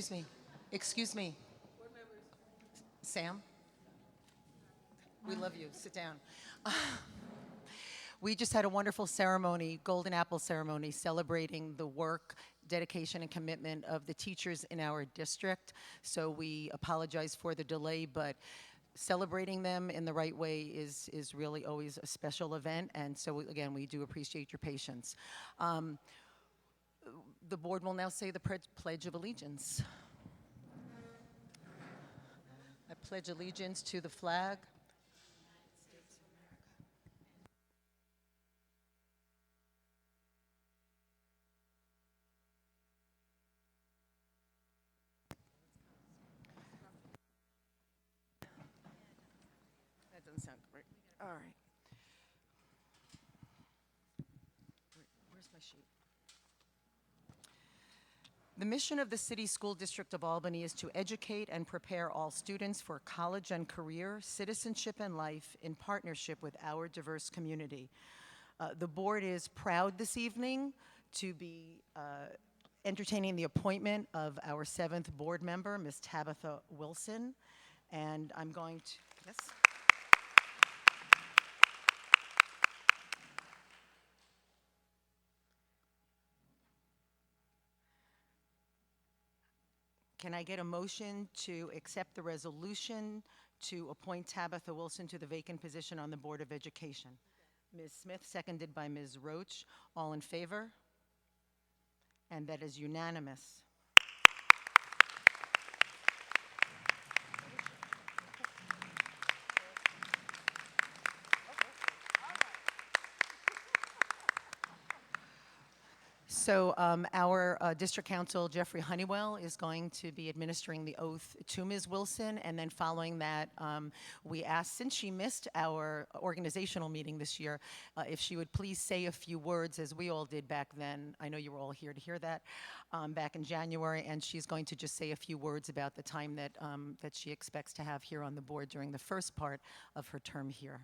Excuse me. Excuse me. Sam, we love you. Sit down. We just had a wonderful ceremony, Golden Apple ceremony, celebrating the work, dedication, and commitment of the teachers in our district. So we apologize for the delay, but celebrating them in the right way is really always a special event. And so, again, we do appreciate your patience. Um, the board will now say the Pledge of Allegiance. I pledge allegiance to the flag. That doesn't sound great. All right. Where's my sheet? The mission of the City School District of Albany is to educate and prepare all students for college and career, citizenship and life in partnership with our diverse community. The board is proud this evening to be entertaining the appointment of our 7th board member, Ms. Tabitha Wilson. And I'm going to, yes? Can I get a motion to accept the resolution to appoint Tabitha Wilson to the vacant position on the Board of Education? Ms. Smith, seconded by Ms. Roach. All in favor? And that is unanimous. So our district counsel, Jeffrey Honeywell, is going to be administering the oath to Ms. Wilson. And then following that, we asked, since she missed our organizational meeting this year, if she would please say a few words, as we all did back then. I know you were all here to hear that back in January. And she's going to just say a few words about the time that, that she expects to have here on the board during the first part of her term here.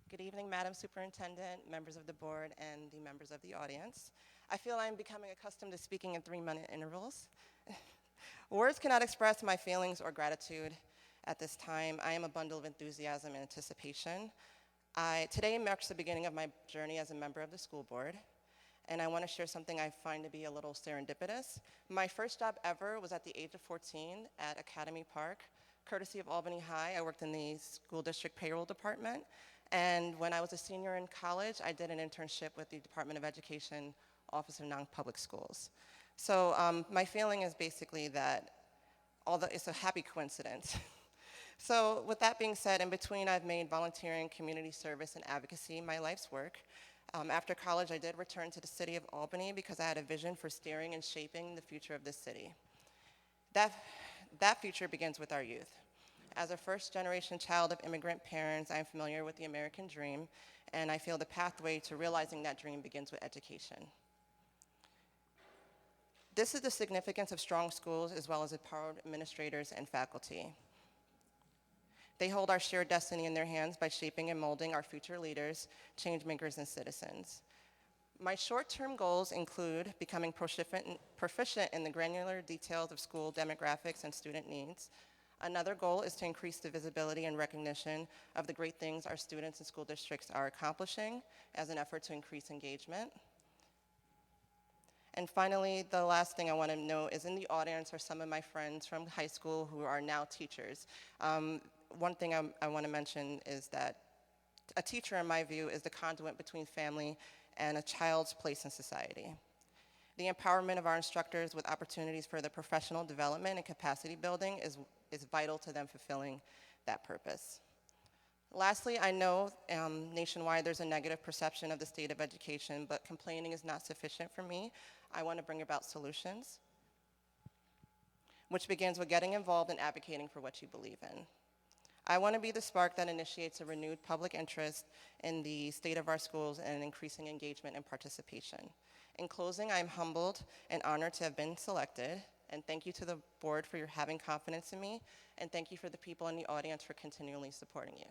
Good evening, Madam Superintendent, members of the board, and the members of the audience. I feel I'm becoming accustomed to speaking in 3-minute intervals. Words cannot express my feelings or gratitude at this time. I am a bundle of enthusiasm and anticipation. Today marks the beginning of my journey as a member of the school board, and I want to share something I find to be a little serendipitous. My first job ever was at the age of 14 at Academy Park. Courtesy of Albany High, I worked in the school district payroll department. And when I was a senior in college, I did an internship with the Department of Education Office of Non-Public Schools. So my feeling is basically that it's a happy coincidence. So with that being said, in between I've made volunteering, community service, and advocacy my life's work. After college, I did return to the city of Albany because I had a vision for steering and shaping the future of this city. That future begins with our youth. As a first-generation child of immigrant parents, I am familiar with the American dream and I feel the pathway to realizing that dream begins with education. This is the significance of strong schools as well as empowered administrators and faculty. They hold our shared destiny in their hands by shaping and molding our future leaders, change makers, and citizens. My short-term goals include becoming proficient in the granular details of school demographics and student needs. Another goal is to increase the visibility and recognition of the great things our students and school districts are accomplishing as an effort to increase engagement. And finally, the last thing I want to note is in the audience are some of my friends from high school who are now teachers. One thing I want to mention is that a teacher, in my view, is the conduit between family and a child's place in society. The empowerment of our instructors with opportunities for their professional development and capacity building is vital to them fulfilling that purpose. Lastly, I know nationwide there's a negative perception of the state of education, but complaining is not sufficient for me. I want to bring about solutions, which begins with getting involved and advocating for what you believe in. I want to be the spark that initiates a renewed public interest in the state of our schools and increasing engagement and participation. In closing, I am humbled and honored to have been selected, and thank you to the board for your having confidence in me, and thank you for the people in the audience for continually supporting you.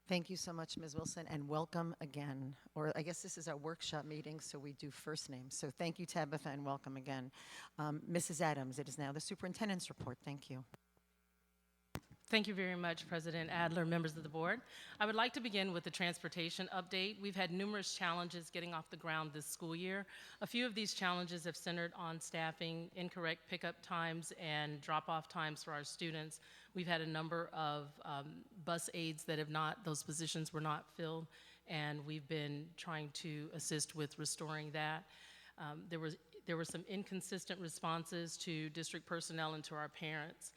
Thank you so much, Ms. Wilson, and welcome again. Or I guess this is our workshop meeting, so we do first names. So thank you, Tabitha, and welcome again. Mrs. Adams, it is now the superintendent's report. Thank you. Thank you very much, President Adler, members of the board. I would like to begin with the transportation update. We've had numerous challenges getting off the ground this school year. A few of these challenges have centered on staffing, incorrect pickup times, and drop-off times for our students. We've had a number of bus aides that those positions were not filled, and we've been trying to assist with restoring that. There were some inconsistent responses to district personnel and to our parents.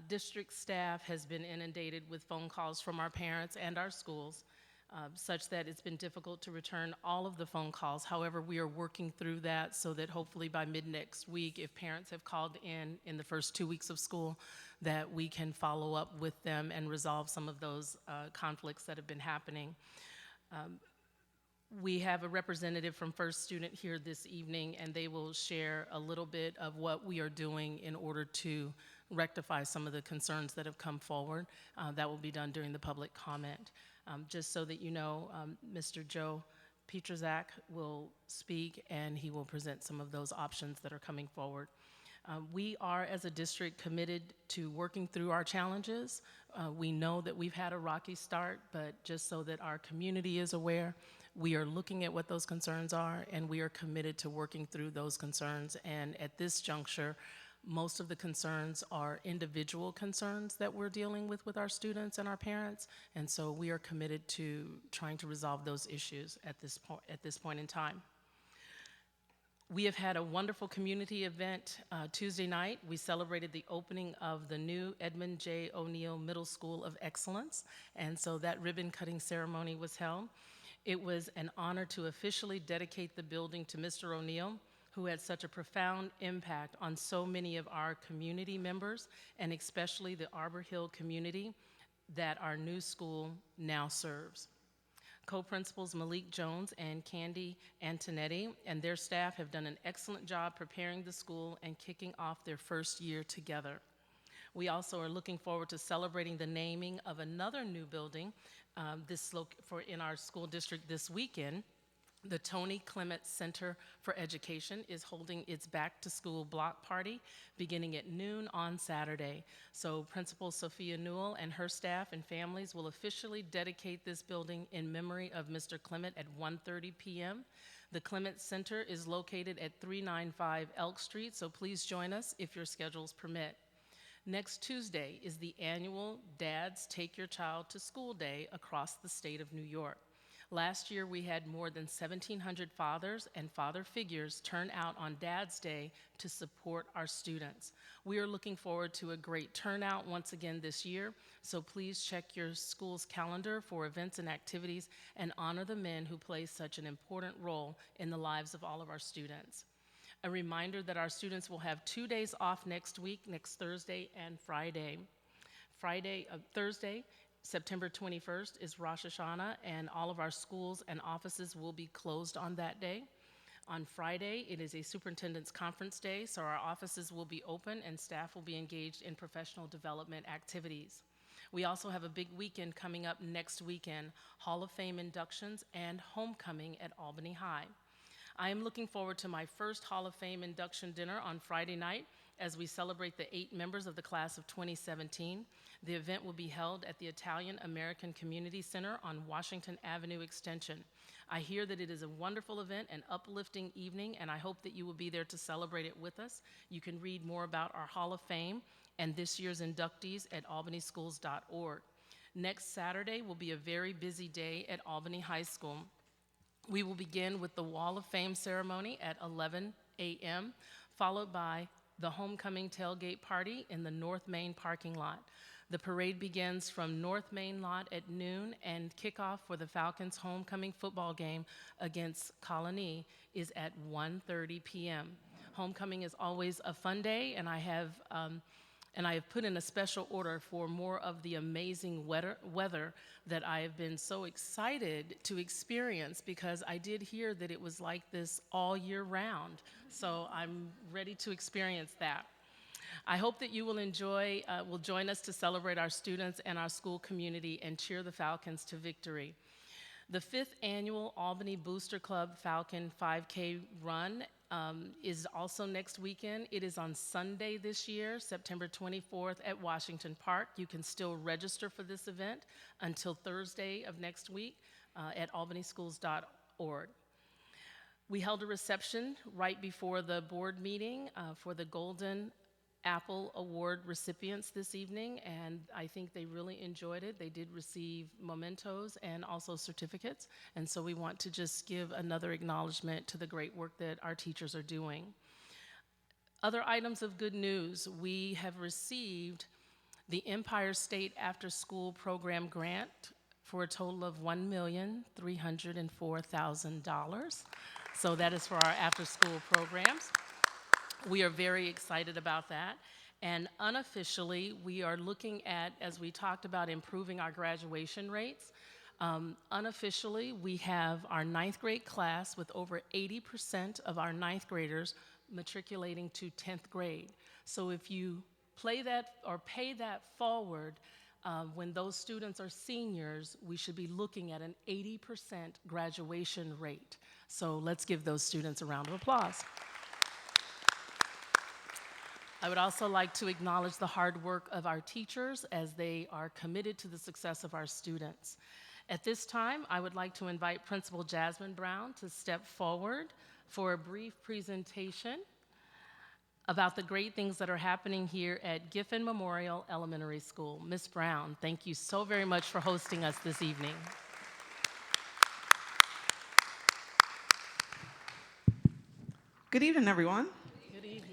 District staff has been inundated with phone calls from our parents and our schools, such that it's been difficult to return all of the phone calls. However, we are working through that so that hopefully by mid-next week, if parents have called in the first 2 weeks of school, that we can follow up with them and resolve some of those conflicts that have been happening. We have a representative from First Student here this evening, and they will share a little bit of what we are doing in order to rectify some of the concerns that have come forward. That will be done during the public comment. Just so that you know, Mr. Joe Pietrzak will speak, and he will present some of those options that are coming forward. We are, as a district, committed to working through our challenges. We know that we've had a rocky start, but just so that our community is aware, we are looking at what those concerns are, and we are committed to working through those concerns. And at this juncture, most of the concerns are individual concerns that we're dealing with our students and our parents, and so we are committed to trying to resolve those issues at this point in time. We have had a wonderful community event Tuesday night. We celebrated the opening of the new Edmund J. O'Neill Middle School of Excellence, and so that ribbon cutting ceremony was held. It was an honor to officially dedicate the building to Mr. O'Neill, who had such a profound impact on so many of our community members, and especially the Arbor Hill community that our new school now serves. Co-principals Malik Jones and Candy Antonetti and their staff have done an excellent job preparing the school and kicking off their first year together. We also are looking forward to celebrating the naming of another new building in our school district this weekend. The Tony Clement Center for Education is holding its back-to-school block party beginning at noon on Saturday. So Principal Sophia Newell and her staff and families will officially dedicate this building in memory of Mr. Clement at 1:30 p.m. The Clement Center is located at 395 Elk Street, so please join us if your schedules permit. Next Tuesday is the annual Dads Take Your Child to School Day across the state of New York. Last year, we had more than 1,700 fathers and father figures turn out on Dad's Day to support our students. We are looking forward to a great turnout once again this year, so please check your school's calendar for events and activities and honor the men who play such an important role in the lives of all of our students. A reminder that our students will have 2 days off next week, next Thursday and Friday. Thursday, September 21st is Rosh Hashanah, and all of our schools and offices will be closed on that day. On Friday, it is a superintendent's conference day, so our offices will be open and staff will be engaged in professional development activities. We also have a big weekend coming up next weekend, Hall of Fame inductions and homecoming at Albany High. I am looking forward to my first Hall of Fame induction dinner on Friday night as we celebrate the 8 members of the class of 2017. The event will be held at the Italian American Community Center on Washington Avenue Extension. I hear that it is a wonderful event, an uplifting evening, and I hope that you will be there to celebrate it with us. You can read more about our Hall of Fame and this year's inductees at albanyschools.org. Next Saturday will be a very busy day at Albany High School. We will begin with the Wall of Fame ceremony at 11 a.m., followed by the homecoming tailgate party in the North Main parking lot. The parade begins from North Main lot at noon, and kickoff for the Falcons' homecoming football game against Colony is at 1:30 p.m. Homecoming is always a fun day, and I have put in a special order for more of the amazing weather that I have been so excited to experience, because I did hear that it was like this all year round. So I'm ready to experience that. I hope that you will join us to celebrate our students and our school community and cheer the Falcons to victory. The 5th annual Albany Booster Club Falcon 5K run is also next weekend. It is on Sunday this year, September 24th at Washington Park. You can still register for this event until Thursday of next week at albanyschools.org. We held a reception right before the board meeting for the Golden Apple Award recipients this evening, and I think they really enjoyed it. They did receive mementos and also certificates, and so we want to just give another acknowledgement to the great work that our teachers are doing. Other items of good news: we have received the Empire State After School Program grant for a total of $1,304,000. So that is for our after-school programs. We are very excited about that. And unofficially, we are looking at, as we talked about, improving our graduation rates. Unofficially, we have our 9th grade class with over 80% of our 9th graders matriculating to 10th grade. So if you play that or pay that forward, when those students are seniors, we should be looking at an 80% graduation rate. So let's give those students a round of applause. I would also like to acknowledge the hard work of our teachers as they are committed to the success of our students. At this time, I would like to invite Principal Jasmine Brown to step forward for a brief presentation about the great things that are happening here at Giffen Memorial Elementary School. Ms. Brown, thank you so very much for hosting us this evening. Good evening, everyone. Good evening.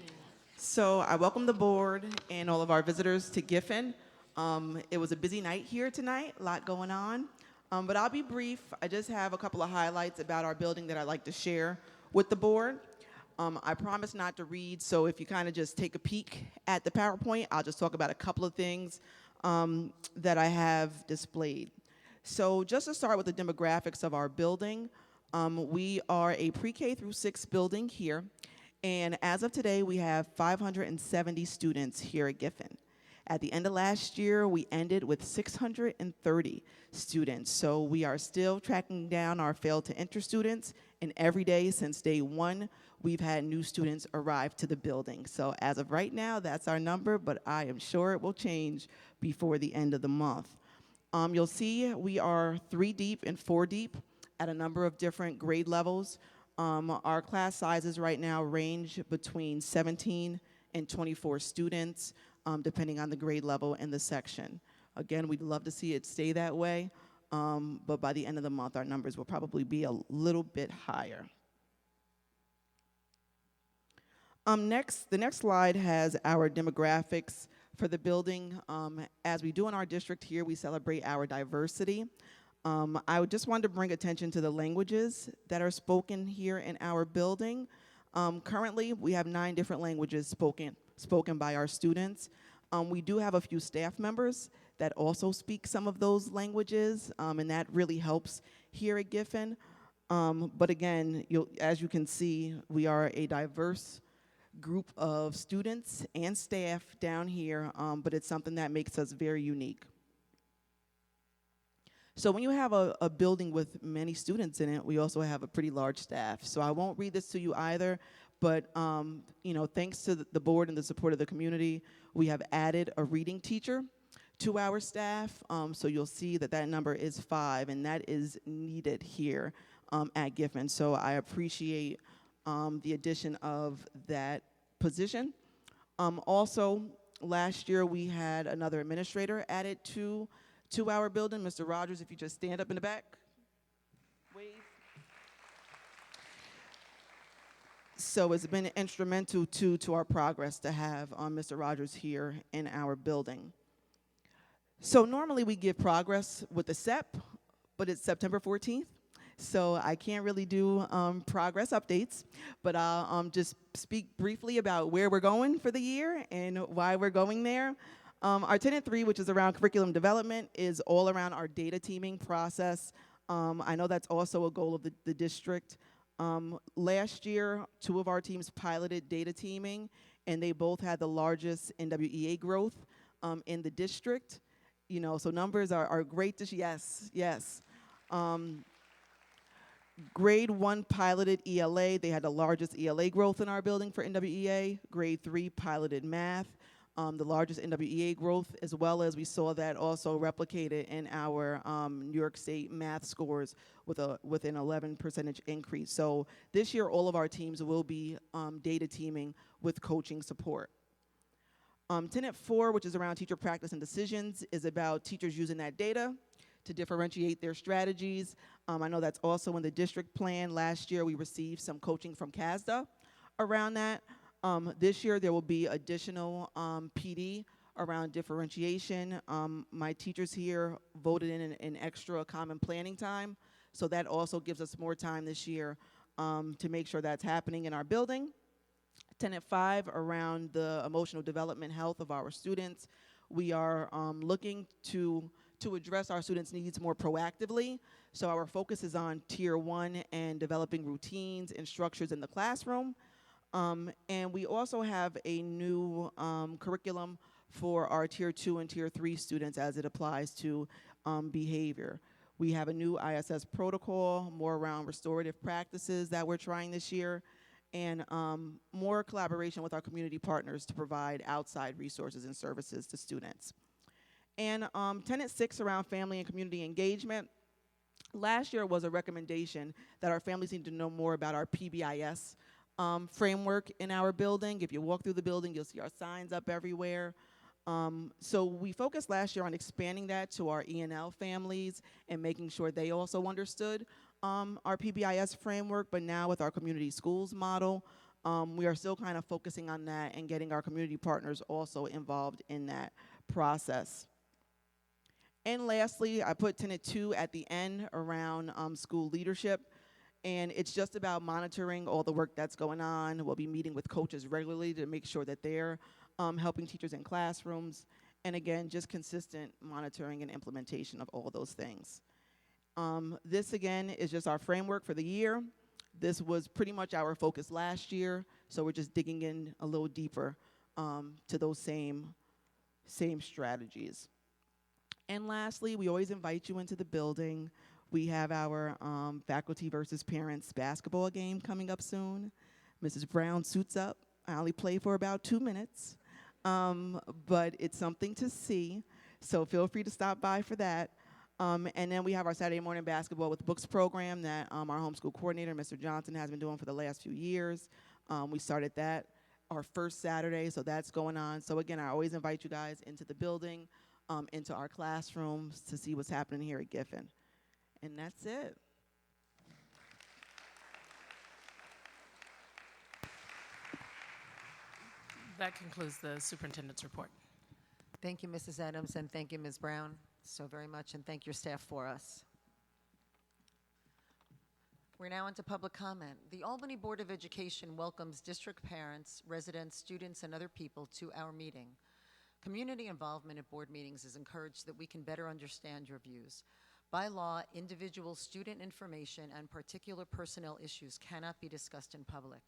So I welcome the board and all of our visitors to Giffen. It was a busy night here tonight, a lot going on. But I'll be brief. I just have a couple of highlights about our building that I'd like to share with the board. I promise not to read, so if you kind of just take a peek at the PowerPoint, I'll just talk about a couple of things that I have displayed. So just to start with the demographics of our building, we are a pre-K through 6 building here, and as of today, we have 570 students here at Giffen. At the end of last year, we ended with 630 students, so we are still tracking down our failed to enter students, and every day since day one, we've had new students arrive to the building. So as of right now, that's our number, but I am sure it will change before the end of the month. You'll see we are 3 deep and 4 deep at a number of different grade levels. Our class sizes right now range between 17 and 24 students, depending on the grade level and the section. Again, we'd love to see it stay that way, but by the end of the month, our numbers will probably be a little bit higher. The next slide has our demographics for the building. As we do in our district here, we celebrate our diversity. I just wanted to bring attention to the languages that are spoken here in our building. Currently, we have 9 different languages spoken by our students. We do have a few staff members that also speak some of those languages, and that really helps here at Giffen. But again, as you can see, we are a diverse group of students and staff down here, but it's something that makes us very unique. So when you have a building with many students in it, we also have a pretty large staff. So I won't read this to you either, but thanks to the board and the support of the community, we have added a reading teacher to our staff. So you'll see that number is 5, and that is needed here at Giffen. So I appreciate the addition of that position. Also, last year we had another administrator added to our building. Mr. Rogers, if you just stand up in the back, wave. So it's been instrumental to our progress to have Mr. Rogers here in our building. So normally we give progress with the SEP, but it's September 14th. So I can't really do progress updates, but I'll just speak briefly about where we're going for the year and why we're going there. Our Tenet 3, which is around curriculum development, is all around our data teaming process. I know that's also a goal of the district. Last year, 2 of our teams piloted data teaming, and they both had the largest NWEA growth in the district. So numbers are great this year. Yes. Grade 1 piloted ELA. They had the largest ELA growth in our building for NWEA. Grade 3 piloted math, the largest NWEA growth, as well as we saw that also replicated in our New York State math scores with an 11% increase. So this year, all of our teams will be data teaming with coaching support. Tenet 4, which is around teacher practice and decisions, is about teachers using that data to differentiate their strategies. I know that's also in the district plan. Last year, we received some coaching from CASDA around that. This year, there will be additional PD around differentiation. My teachers here voted in an extra common planning time, so that also gives us more time this year to make sure that's happening in our building. Tenet 5, around the emotional development health of our students. We are looking to address our students' needs more proactively. So our focus is on Tier 1 and developing routines and structures in the classroom. And we also have a new curriculum for our Tier 2 and Tier 3 students as it applies to behavior. We have a new ISS protocol, more around restorative practices that we're trying this year, and more collaboration with our community partners to provide outside resources and services to students. And Tenet 6, around family and community engagement. Last year was a recommendation that our families need to know more about our PBIS framework in our building. If you walk through the building, you'll see our signs up everywhere. So we focused last year on expanding that to our ENL families and making sure they also understood our PBIS framework, but now with our community schools model, we are still kind of focusing on that and getting our community partners also involved in that process. And lastly, I put Tenet 2 at the end around school leadership. And it's just about monitoring all the work that's going on. We'll be meeting with coaches regularly to make sure that they're helping teachers in classrooms. And again, just consistent monitoring and implementation of all those things. This, again, is just our framework for the year. This was pretty much our focus last year, so we're just digging in a little deeper to those same strategies. And lastly, we always invite you into the building. We have our faculty versus parents basketball game coming up soon. Mrs. Brown suits up. I only play for about 2 minutes, but it's something to see. So feel free to stop by for that. And then we have our Saturday morning basketball with books program that our homeschool coordinator, Mr. Johnson, has been doing for the last few years. We started that our first Saturday, so that's going on. So again, I always invite you guys into the building, into our classrooms to see what's happening here at Giffen. And that's it. That concludes the superintendent's report. Thank you, Mrs. Adams, and thank you, Ms. Brown, so very much, and thank your staff for us. We're now into public comment. The Albany Board of Education welcomes district parents, residents, students, and other people to our meeting. Community involvement at board meetings is encouraged so that we can better understand your views. By law, individual student information and particular personnel issues cannot be discussed in public.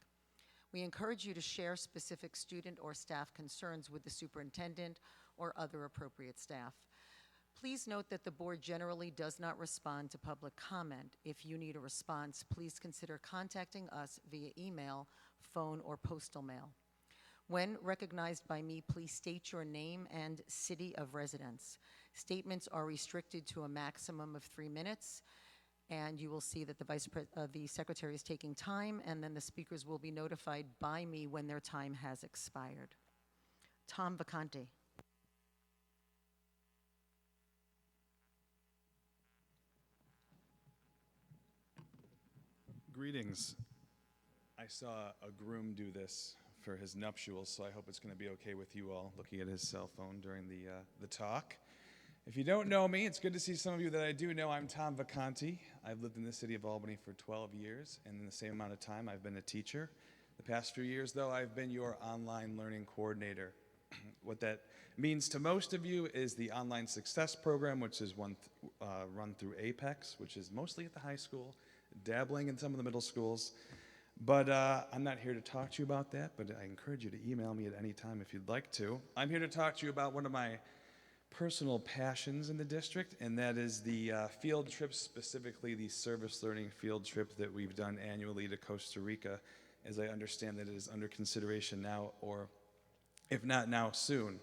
We encourage you to share specific student or staff concerns with the superintendent or other appropriate staff. Please note that the board generally does not respond to public comment. If you need a response, please consider contacting us via email, phone, or postal mail. When recognized by me, please state your name and city of residence. Statements are restricted to a maximum of 3 minutes, and you will see that the secretary is taking time, and then the speakers will be notified by me when their time has expired. Tom Vacanti. Greetings. I saw a groom do this for his nuptials, so I hope it's going to be okay with you all looking at his cell phone during the talk. If you don't know me, it's good to see some of you that I do know. I'm Tom Vacanti. I've lived in the city of Albany for 12 years, and in the same amount of time, I've been a teacher. The past few years, though, I've been your online learning coordinator. What that means to most of you is the Online Success Program, which is run through Apex, which is mostly at the high school, dabbling in some of the middle schools. But I'm not here to talk to you about that, but I encourage you to email me at any time if you'd like to. I'm here to talk to you about one of my personal passions in the district, and that is the field trips, specifically the service learning field trip that we've done annually to Costa Rica, as I understand that it is under consideration now, or if not now, soon.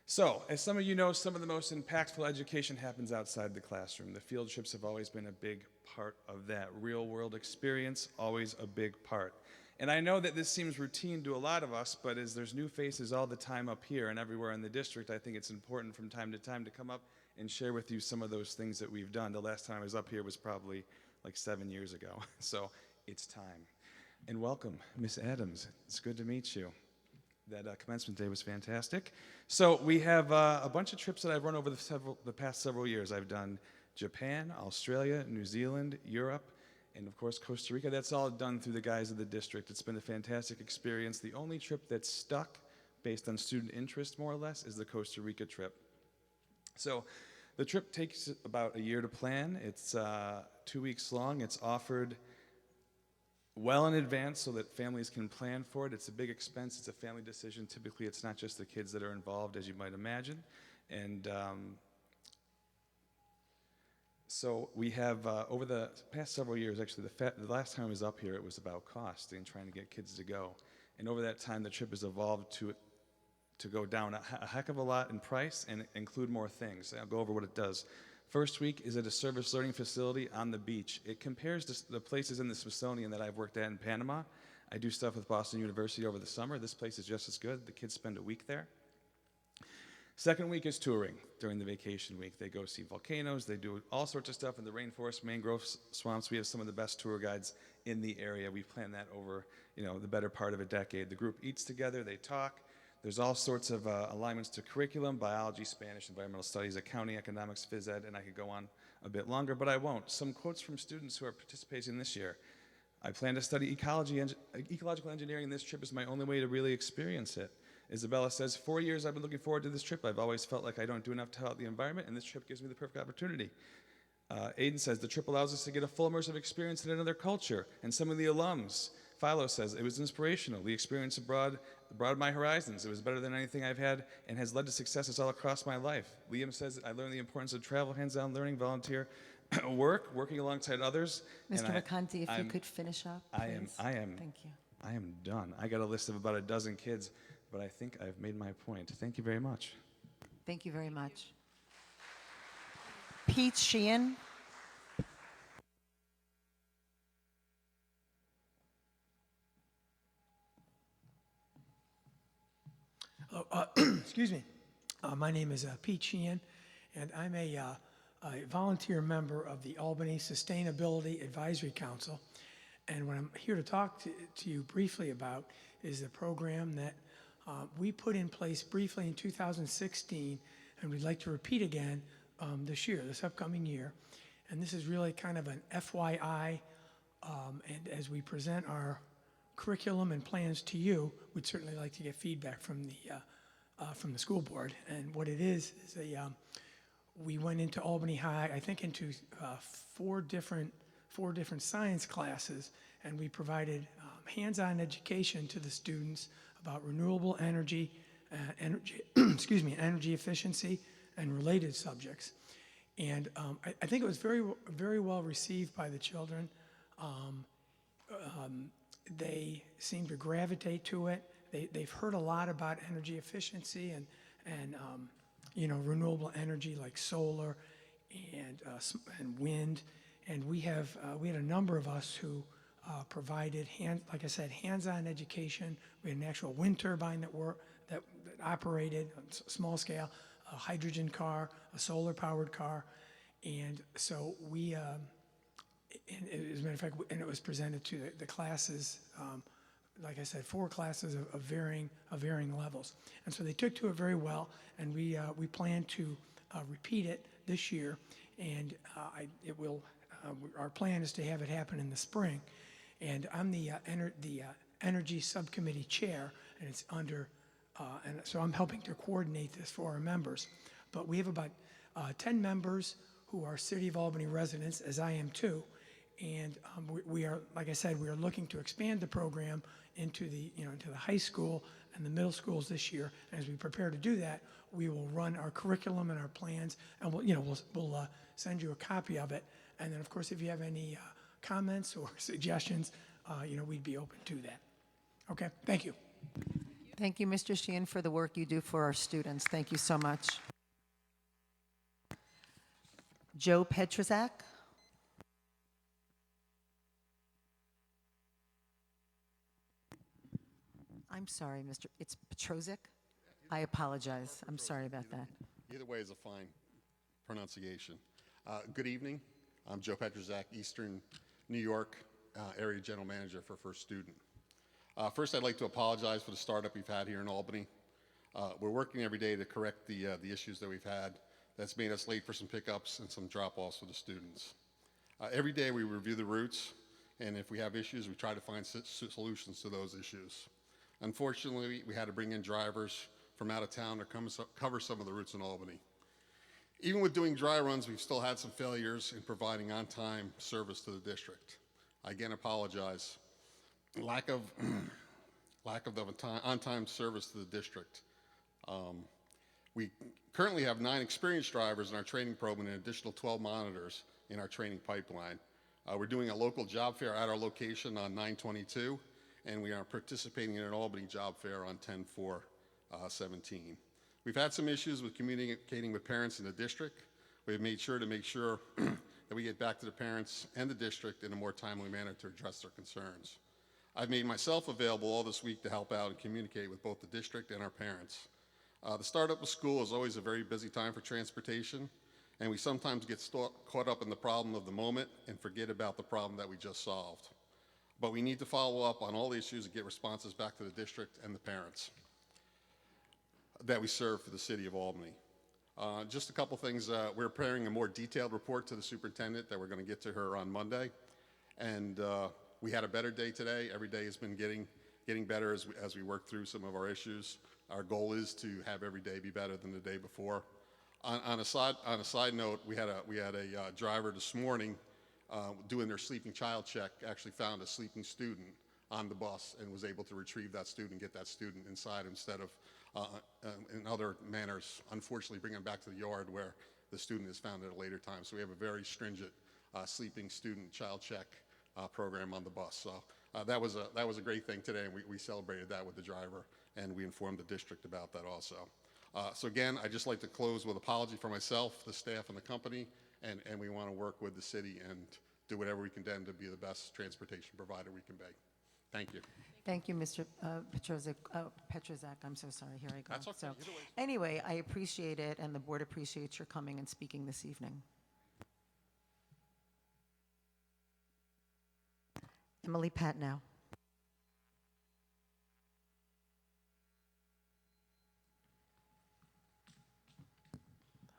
So, as some of you know, some of the most impactful education happens outside the classroom. The field trips have always been a big part of that. Real-world experience, always a big part. And I know that this seems routine to a lot of us, but as there's new faces all the time up here and everywhere in the district, I think it's important from time to time to come up and share with you some of those things that we've done. The last time I was up here was probably like 7 years ago. So, it's time. And welcome, Miss Adams. It's good to meet you. That commencement day was fantastic. So we have a bunch of trips that I've run over the past several years. I've done Japan, Australia, New Zealand, Europe, and of course Costa Rica. That's all done through the guys of the district. It's been a fantastic experience. The only trip that's stuck based on student interest, more or less, is the Costa Rica trip. So the trip takes about a year to plan. It's 2 weeks long. It's offered well in advance so that families can plan for it. It's a big expense. It's a family decision. Typically, it's not just the kids that are involved, as you might imagine. And so we have, over the past several years, actually, the last time I was up here, it was about cost and trying to get kids to go. And over that time, the trip has evolved to go down a heck of a lot in price and include more things. I'll go over what it does. First week is at a service learning facility on the beach. It compares to the places in this facility that I've worked at in Panama. I do stuff with Boston University over the summer. This place is just as good. The kids spend a week there. Second week is touring during the vacation week. They go see volcanoes. They do all sorts of stuff in the rainforest, mangrove swamps. We have some of the best tour guides in the area. We've planned that over, the better part of a decade. The group eats together. They talk. There's all sorts of alignments to curriculum: biology, Spanish, environmental studies, accounting, economics, phys ed, and I could go on a bit longer, but I won't. Some quotes from students who are participating this year. I plan to study ecological engineering, and this trip is my only way to really experience it. Isabella says, 4 years I've been looking forward to this trip. I've always felt like I don't do enough to help the environment, and this trip gives me the perfect opportunity. Aiden says, the trip allows us to get a full immersive experience in another culture, and some of the alums. Philo says, it was inspirational. The experience abroad broadened my horizons. It was better than anything I've had and has led to successes all across my life. Liam says, I learned the importance of travel, hands-on learning, volunteer working alongside others. Mr. Vacanti, if you could finish up, please. I am. Thank you. I am done. I got a list of about a dozen kids, but I think I've made my point. Thank you very much. Thank you very much. Pete Sheehan. Excuse me. My name is Pete Sheehan, and I'm a volunteer member of the Albany Sustainability Advisory Council. And what I'm here to talk to you briefly about is the program that we put in place briefly in 2016, and we'd like to repeat again this upcoming year. And this is really kind of an FYI And as we present our curriculum and plans to you, we'd certainly like to get feedback from the school board. And what it is we went into Albany High, I think into four different science classes, and we provided hands-on education to the students about renewable energy, energy efficiency, and related subjects. And I think it was very well received by the children. They seem to gravitate to it. They've heard a lot about energy efficiency and renewable energy like solar and wind. And we had a number of us who provided hands-on education. We had an actual wind turbine that operated on small scale, a hydrogen car, a solar-powered car, and so we. As a matter of fact, and it was presented to the classes. Like I said, 4 classes of varying levels, and so they took to it very well. And we plan to repeat it this year, and our plan is to have it happen in the spring. And I'm the energy subcommittee chair, and it's under, and so I'm helping to coordinate this for our members. But we have about 10 members who are City of Albany residents, as I am too. And we are, like I said, we are looking to expand the program into the high school and the middle schools this year. And as we prepare to do that, we will run our curriculum and our plans, and we'll send you a copy of it. And then, of course, if you have any comments or suggestions, we'd be open to that. Okay, thank you. Thank you, Mr. Sheehan, for the work you do for our students. Thank you so much. Joe Petrzak. I'm sorry, it's Petrozic? I apologize. I'm sorry about that. Either way is a fine pronunciation. Good evening. I'm Joe Petrzak, Eastern New York Area General Manager for First Student. First, I'd like to apologize for the startup we've had here in Albany. We're working every day to correct the issues that we've had that's made us late for some pickups and some drop-offs for the students. Every day we review the routes, and if we have issues, we try to find solutions to those issues. Unfortunately, we had to bring in drivers from out of town to cover some of the routes in Albany. Even with doing dry runs, we've still had some failures in providing on-time service to the district. I again apologize. Lack of on-time service to the district. We currently have 9 experienced drivers in our training program and an additional 12 monitors in our training pipeline. We're doing a local job fair at our location on 9/22, and we are participating in an Albany job fair on 10/4/17. We've had some issues with communicating with parents in the district. We've made sure that we get back to the parents and the district in a more timely manner to address their concerns. I've made myself available all this week to help out and communicate with both the district and our parents. The start up of school is always a very busy time for transportation, and we sometimes get caught up in the problem of the moment and forget about the problem that we just solved. But we need to follow up on all the issues and get responses back to the district and the parents that we serve for the City of Albany. Just a couple things. We're preparing a more detailed report to the superintendent that we're going to get to her on Monday. And we had a better day today. Every day has been getting better as we work through some of our issues. Our goal is to have every day be better than the day before. On a side note, we had a driver this morning doing their sleeping child check, actually found a sleeping student on the bus and was able to retrieve that student and get that student inside instead of, in other manners, unfortunately bring them back to the yard where the student is found at a later time. So we have a very stringent sleeping student child check program on the bus. So that was a great thing today, and we celebrated that with the driver, and we informed the district about that also. So again, I'd just like to close with an apology for myself, the staff, and the company, and we want to work with the city and do whatever we can do to be the best transportation provider we can be. Thank you. Thank you, Mr. Petrzak. I'm so sorry. Here I go. That's okay. So, Either way. anyway, I appreciate it, and the board appreciates your coming and speaking this evening. Emily Patnow.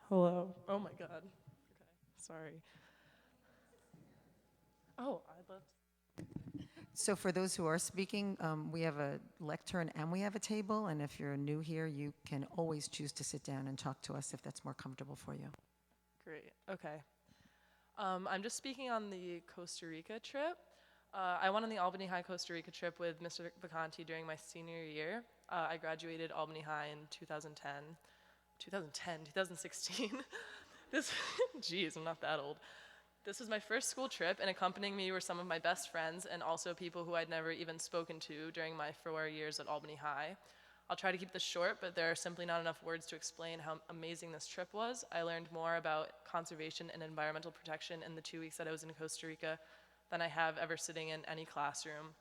Hello. Oh my God. Okay. Sorry. Oh, I left. So for those who are speaking, we have a lectern and we have a table, and if you're new here, you can always choose to sit down and talk to us if that's more comfortable for you. Great, okay. I'm just speaking on the Costa Rica trip. I went on the Albany High Costa Rica trip with Mr. Vacanti during my senior year. I graduated Albany High in 2016. Geez, I'm not that old. This was my first school trip, and accompanying me were some of my best friends and also people who I'd never even spoken to during my 4 years at Albany High. I'll try to keep this short, but there are simply not enough words to explain how amazing this trip was. I learned more about conservation and environmental protection in the 2 weeks that I was in Costa Rica than I have ever sitting in any classroom.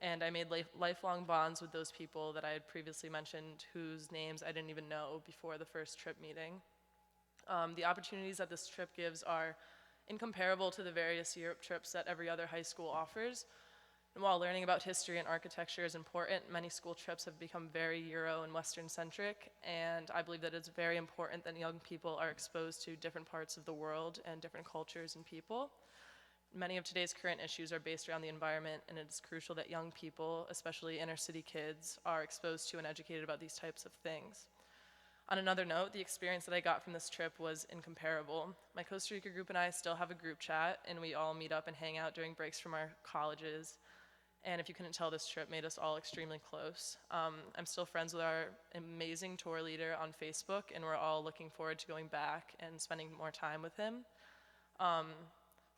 And I made lifelong bonds with those people that I had previously mentioned, whose names I didn't even know before the first trip meeting. The opportunities that this trip gives are incomparable to the various Europe trips that every other high school offers. And while learning about history and architecture is important, many school trips have become very Euro and Western centric, and I believe that it's very important that young people are exposed to different parts of the world and different cultures and people. Many of today's current issues are based around the environment, and it's crucial that young people, especially inner city kids, are exposed to and educated about these types of things. On another note, the experience that I got from this trip was incomparable. My Costa Rica group and I still have a group chat, and we all meet up and hang out during breaks from our colleges. And if you couldn't tell, this trip made us all extremely close. I'm still friends with our amazing tour leader on Facebook, and we're all looking forward to going back and spending more time with him.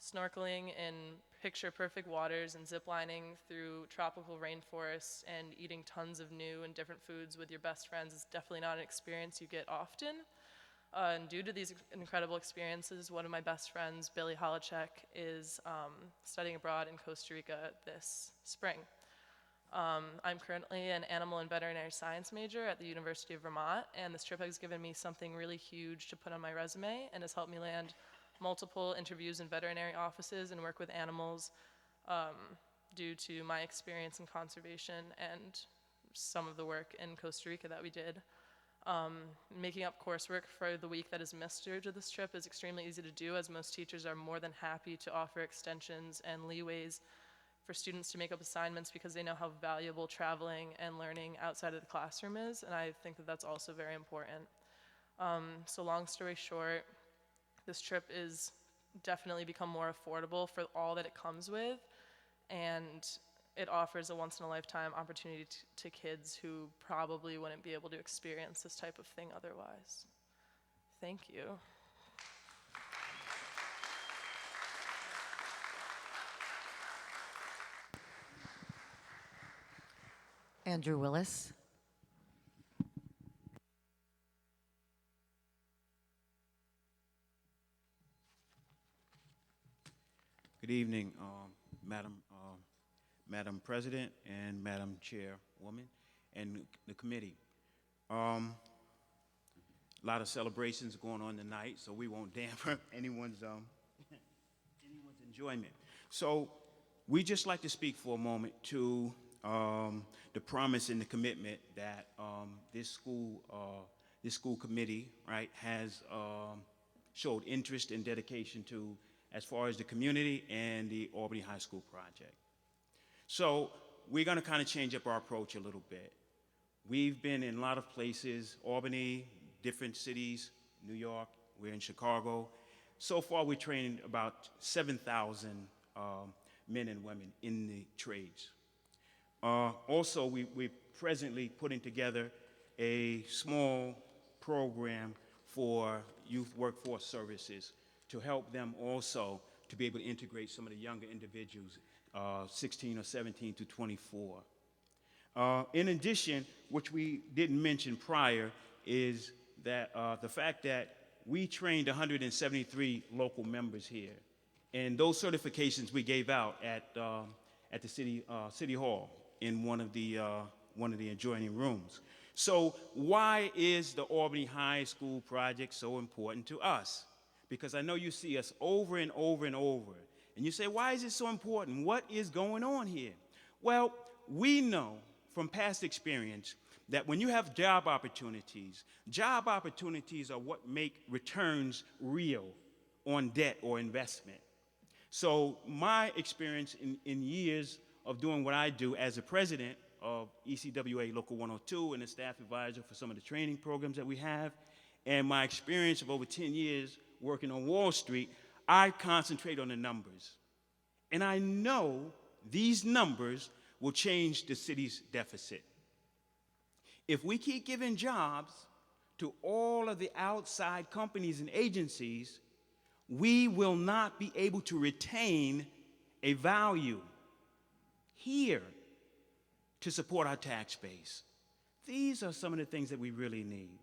Snorkeling in picture-perfect waters and ziplining through tropical rainforests and eating tons of new and different foods with your best friends is definitely not an experience you get often. And due to these incredible experiences, one of my best friends, Billy Holacek, is studying abroad in Costa Rica this spring. I'm currently an animal and veterinary science major at the University of Vermont, and this trip has given me something really huge to put on my resume and has helped me land multiple interviews in veterinary offices and work with animals due to my experience in conservation and some of the work in Costa Rica that we did. Making up coursework for the week that is missed due to this trip is extremely easy to do, as most teachers are more than happy to offer extensions and leeways for students to make up assignments because they know how valuable traveling and learning outside of the classroom is, and I think that that's also very important. So long story short, this trip is definitely become more affordable for all that it comes with, and it offers a once-in-a-lifetime opportunity to kids who probably wouldn't be able to experience this type of thing otherwise. Thank you. Andrew Willis. Good evening, Madam President and Madam Chairwoman and the committee. A lot of celebrations going on tonight, so we won't dampen anyone's enjoyment. So we just like to speak for a moment to the promise and the commitment that this school committee, right, has showed interest and dedication to as far as the community and the Albany High School project. So we're gonna kind of change up our approach a little bit. We've been in a lot of places, Albany, different cities, New York, we're in Chicago. So far we trained about 7,000 men and women in the trades. Also, we're presently putting together a small program for youth workforce services to help them also to be able to integrate some of the younger individuals, 16 or 17 to 24. In addition, which we didn't mention prior, is that the fact that we trained 173 local members here, and those certifications we gave out at the city hall in one of the adjoining rooms. So why is the Albany High School project so important to us? Because I know you see us over and over and over, and you say, why is it so important? What is going on here? Well, we know from past experience that when you have job opportunities are what make returns real on debt or investment. So my experience in years of doing what I do as the president of ECWA Local 102 and the staff advisor for some of the training programs that we have, and my experience of over 10 years working on Wall Street, I concentrate on the numbers. And I know these numbers will change the city's deficit. If we keep giving jobs to all of the outside companies and agencies, we will not be able to retain a value here to support our tax base. These are some of the things that we really need.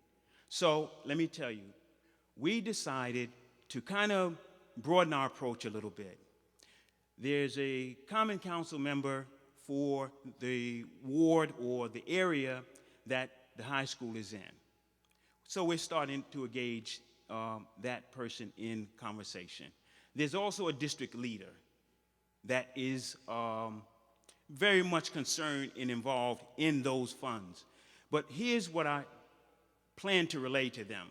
So let me tell you, we decided to kind of broaden our approach a little bit. There's a common council member for the ward or the area that the high school is in. So we're starting to engage that person in conversation. There's also a district leader that is very much concerned and involved in those funds. But here's what I plan to relay to them.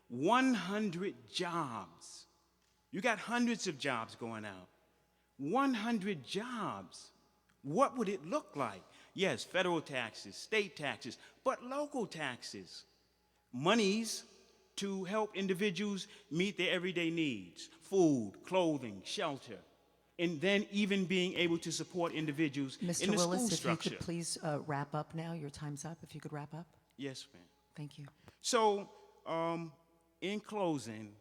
100 jobs. You got hundreds of jobs going out. 100 jobs. What would it look like? Yes, federal taxes, state taxes, but local taxes. Monies to help individuals meet their everyday needs, food, clothing, shelter, and then even being able to support individuals in the Mr. school Willis, if structure. you could please wrap up now. Your time's up. If you could wrap up. Yes, ma'am. Thank you. So, in closing,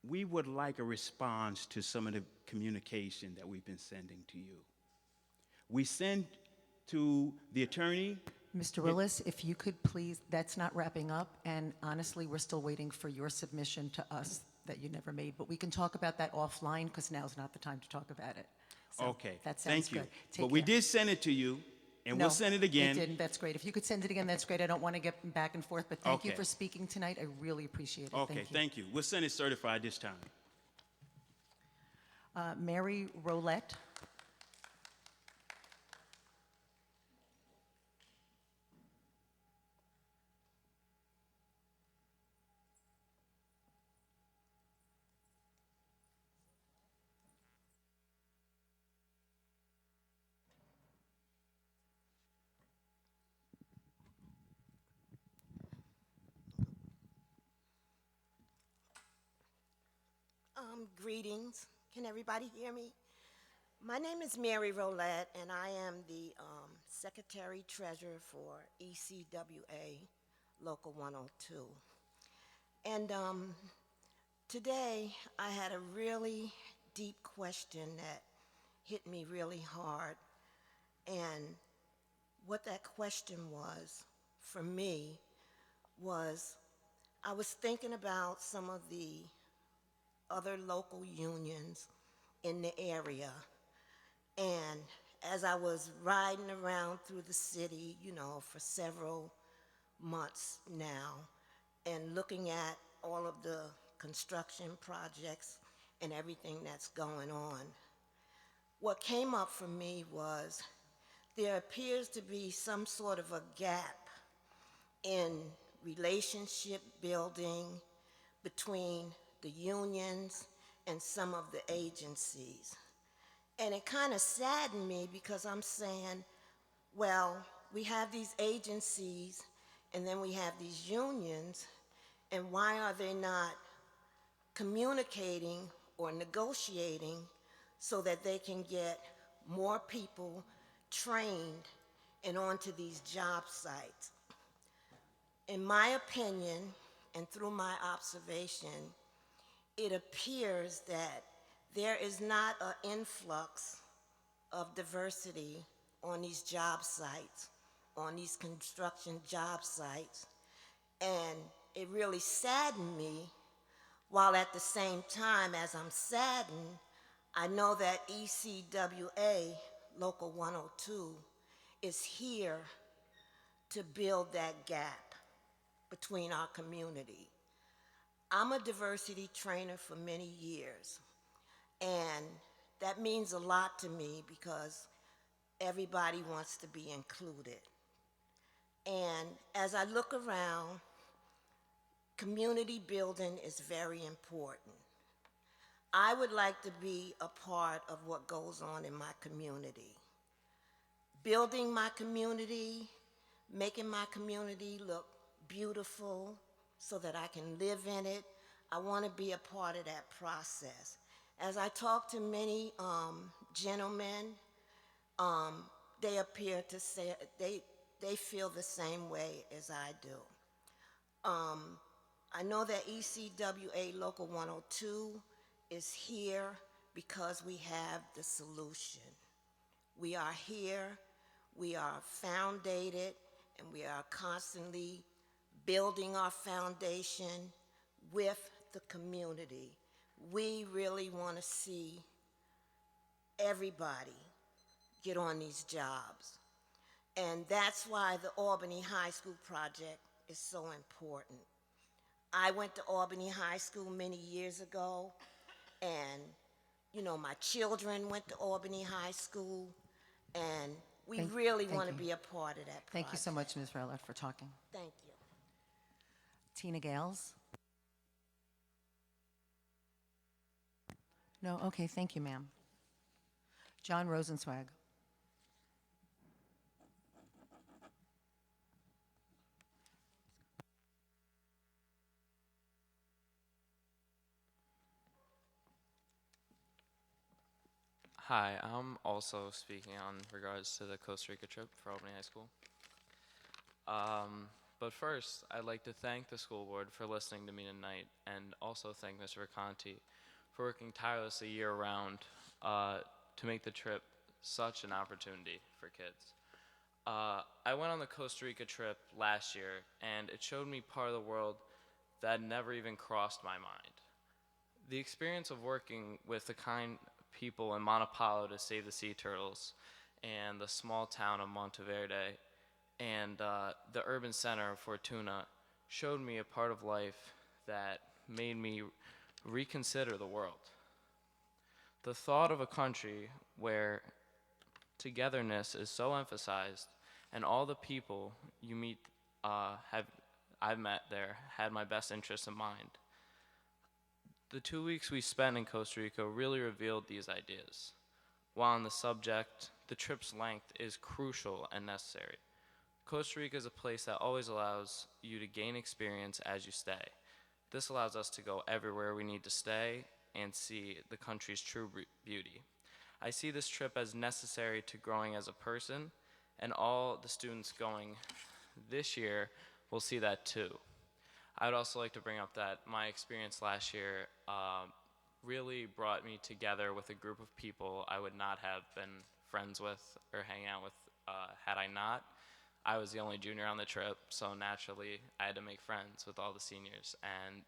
we would like a response to some of the communication that we've been sending to you. We send to the attorney. Mr. Willis, if you could please, that's not wrapping up, and honestly, we're still waiting for your submission to us that you never made, but we can talk about that offline because now's not the time to talk about it. So Okay, that sounds thank you. good. Take But we care. did send it to you, and No, we'll send it again. It didn't. That's great. If you could send it again, that's great. I don't want to get back and forth, but thank you Okay. for speaking tonight. I really appreciate it. Okay, Thank you. thank you. We'll send it certified this time. Mary Rolette. Greetings. Can everybody hear me? My name is Mary Rolette, and I am the Secretary Treasurer for ECWA Local 102. And today I had a really deep question that hit me really hard. And what that question was, for me, was I was thinking about some of the other local unions in the area. And as I was riding around through the city, you know, for several months now, and looking at all of the construction projects and everything that's going on, what came up for me was there appears to be some sort of a gap in relationship building between the unions and some of the agencies. And it kind of saddened me because I'm saying, well, we have these agencies and then we have these unions, and why are they not communicating or negotiating so that they can get more people trained and onto these job sites? In my opinion, and through my observation, it appears that there is not an influx of diversity on these job sites, on these construction job sites. And it really saddened me, while at the same time as I'm saddened, I know that ECWA Local 102 is here to build that gap between our community. I'm a diversity trainer for many years, and that means a lot to me because everybody wants to be included. And as I look around, community building is very important. I would like to be a part of what goes on in my community. Building my community, making my community look beautiful so that I can live in it. I want to be a part of that process. As I talk to many gentlemen, they appear to say they feel the same way as I do. I know that ECWA Local 102 is here because we have the solution. We are here, we are foundated, and we are constantly building our foundation with the community. We really want to see everybody get on these jobs. And that's why the Albany High School project is so important. I went to Albany High School many years ago, and you know, my children went to Albany High School, and we really want to be a part of that project. Thank you so much, Ms. Rowlett, for talking. Thank you. Tina Gales? No? Okay, thank you, ma'am. John Rosenzweig? Hi, I'm also speaking on regards to the Costa Rica trip for Albany High School. But first, I'd like to thank the school board for listening to me tonight, and also thank Mr. Vacanti for working tirelessly year-round to make the trip such an opportunity for kids. I went on the Costa Rica trip last year, and it showed me part of the world that never even crossed my mind. The experience of working with the kind people in Montepalo to save the sea turtles, and the small town of Monteverde, and the urban center of Fortuna showed me a part of life that made me reconsider the world. The thought of a country where togetherness is so emphasized, and all the people you meet I've met there had my best interests in mind. The 2 weeks we spent in Costa Rica really revealed these ideas. While on the subject, the trip's length is crucial and necessary. Costa Rica is a place that always allows you to gain experience as you stay. This allows us to go everywhere we need to stay and see the country's true beauty. I see this trip as necessary to growing as a person, and all the students going this year will see that too. I would also like to bring up that my experience last year really brought me together with a group of people I would not have been friends with or hang out with had I not. I was the only junior on the trip, so naturally I had to make friends with all the seniors, and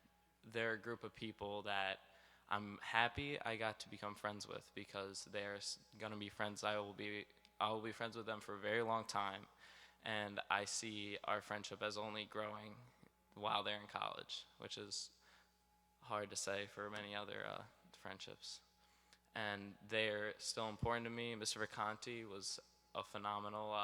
they're a group of people that I'm happy I got to become friends with, because they're gonna be friends. I will be friends with them for a very long time, and I see our friendship as only growing while they're in college, which is hard to say for many other friendships. And they're still important to me. Mr. Vacanti was a phenomenal,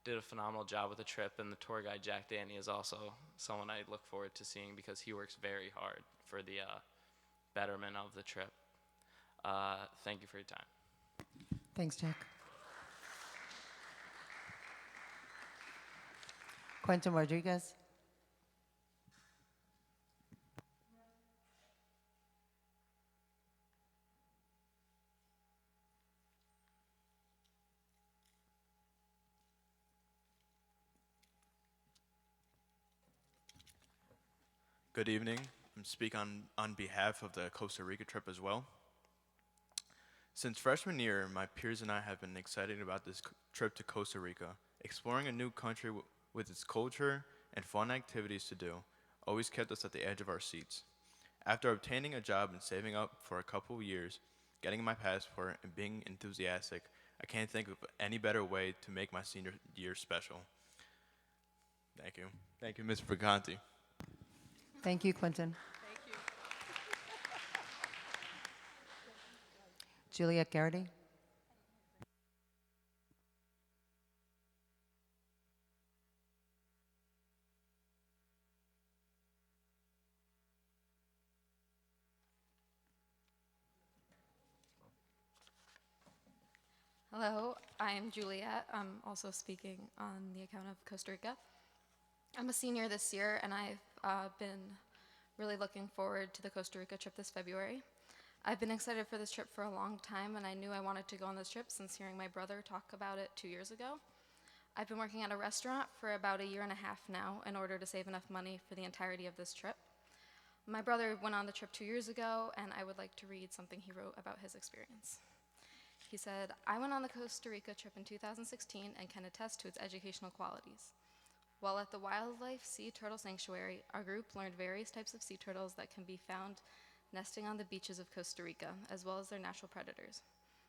did a phenomenal job with the trip, and the tour guide, Jack Danny, is also someone I look forward to seeing, because he works very hard for the betterment of the trip. Thank you for your time. Thanks, Jack. Quentin Rodriguez? Good evening. I'm speaking on behalf of the Costa Rica trip as well. Since freshman year, my peers and I have been excited about this trip to Costa Rica. Exploring a new country with its culture and fun activities to do always kept us at the edge of our seats. After obtaining a job and saving up for a couple years, getting my passport, and being enthusiastic, I can't think of any better way to make my senior year special. Thank you. Thank you, Mr. Vacanti. Thank you, Quentin. Thank you. Juliet Garrity? Hello, I'm Juliet. I'm also speaking on the account of Costa Rica. I'm a senior this year, and I've been really looking forward to the Costa Rica trip this February. I've been excited for this trip for a long time, and I knew I wanted to go on this trip since hearing my brother talk about it 2 years ago. I've been working at a restaurant for about a year and a half now in order to save enough money for the entirety of this trip. My brother went on the trip 2 years ago, and I would like to read something he wrote about his experience. He said, "I went on the Costa Rica trip in 2016 and can attest to its educational qualities. While at the Wildlife Sea Turtle Sanctuary, our group learned various types of sea turtles that can be found nesting on the beaches of Costa Rica, as well as their natural predators.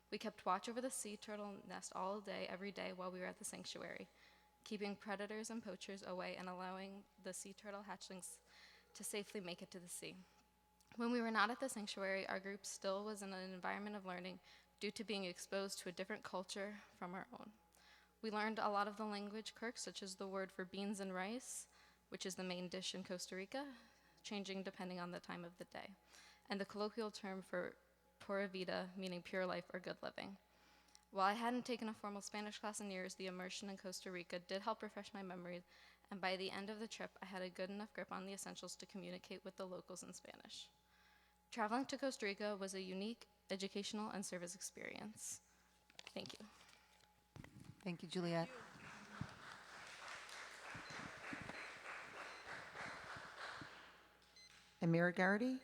We kept watch over the sea turtle nest all day, every day while we were at the sanctuary, keeping predators and poachers away and allowing the sea turtle hatchlings to safely make it to the sea. When we were not at the sanctuary, our group still was in an environment of learning due to being exposed to a different culture from our own. We learned a lot of the language quirks, such as the word for beans and rice, which is the main dish in Costa Rica, changing depending on the time of the day, and the colloquial term for pura vida, meaning pure life or good living. While I hadn't taken a formal Spanish class in years, the immersion in Costa Rica did help refresh my memory, and by the end of the trip, I had a good enough grip on the essentials to communicate with the locals in Spanish. Traveling to Costa Rica was a unique educational and service experience. Thank you." Thank you, Juliet. Amira Garrity?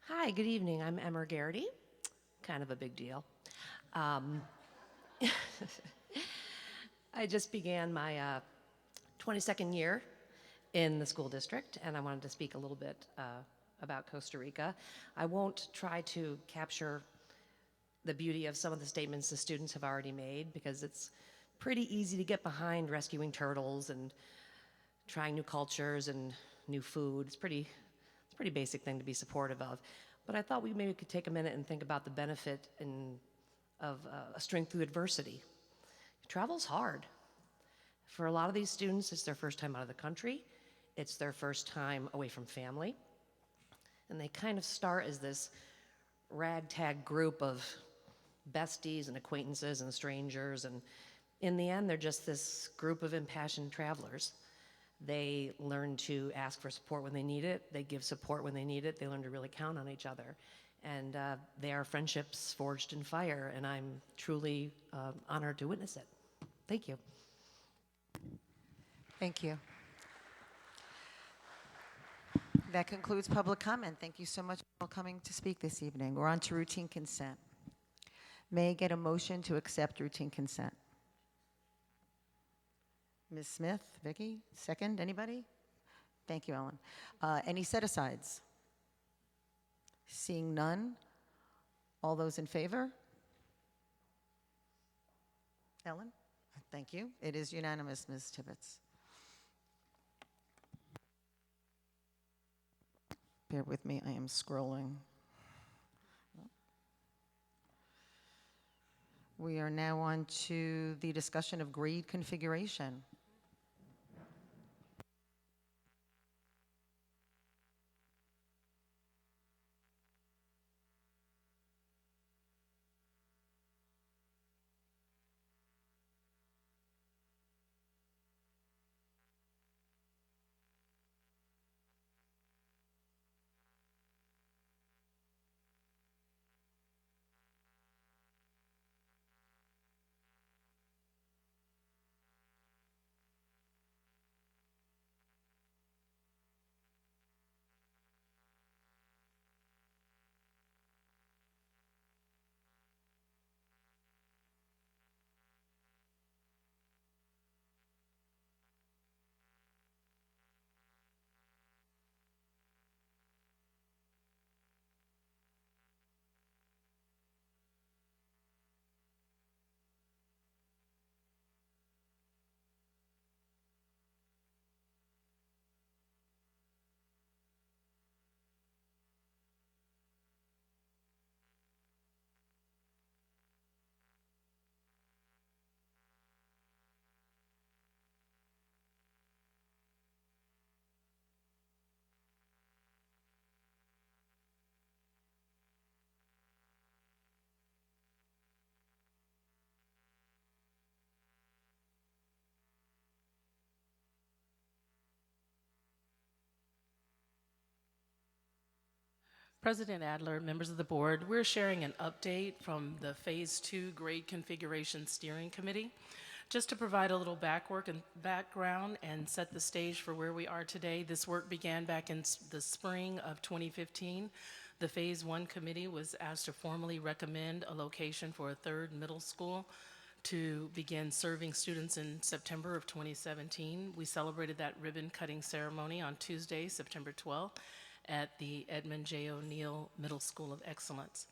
Hi, good evening. I'm Emma Garrity. Kind of a big deal. I just began my 22nd year in the school district, and I wanted to speak a little bit about Costa Rica. I won't try to capture the beauty of some of the statements the students have already made, because it's pretty easy to get behind rescuing turtles and trying new cultures and new food. It's a pretty basic thing to be supportive of. But I thought we maybe could take a minute and think about the benefit of a strength through adversity. Travel's hard. For a lot of these students, it's their first time out of the country. It's their first time away from family. And they kind of start as this ragtag group of besties and acquaintances and strangers. And in the end, they're just this group of impassioned travelers. They learn to ask for support when they need it. They give support when they need it. They learn to really count on each other. And they are friendships forged in fire, and I'm truly honored to witness it. Thank you. Thank you. That concludes public comment. Thank you so much for coming to speak this evening. We're on to routine consent. May I get a motion to accept routine consent? Ms. Smith, Vicki, second, anybody? Thank you, Ellen. Any set-asides? Seeing none, all those in favor? Ellen? Thank you. It is unanimous, Ms. Tibbetts. Bear with me, I am scrolling. We are now on to the discussion of grade configuration. President Adler, members of the board, we're sharing an update from the Phase 2 Grade Configuration Steering Committee. Just to provide a little background and set the stage for where we are today, this work began back in the spring of 2015. The Phase 1 committee was asked to formally recommend a location for a third middle school to begin serving students in September of 2017. We celebrated that ribbon cutting ceremony on Tuesday, September 12th, at the Edmund J. O'Neill Middle School of Excellence.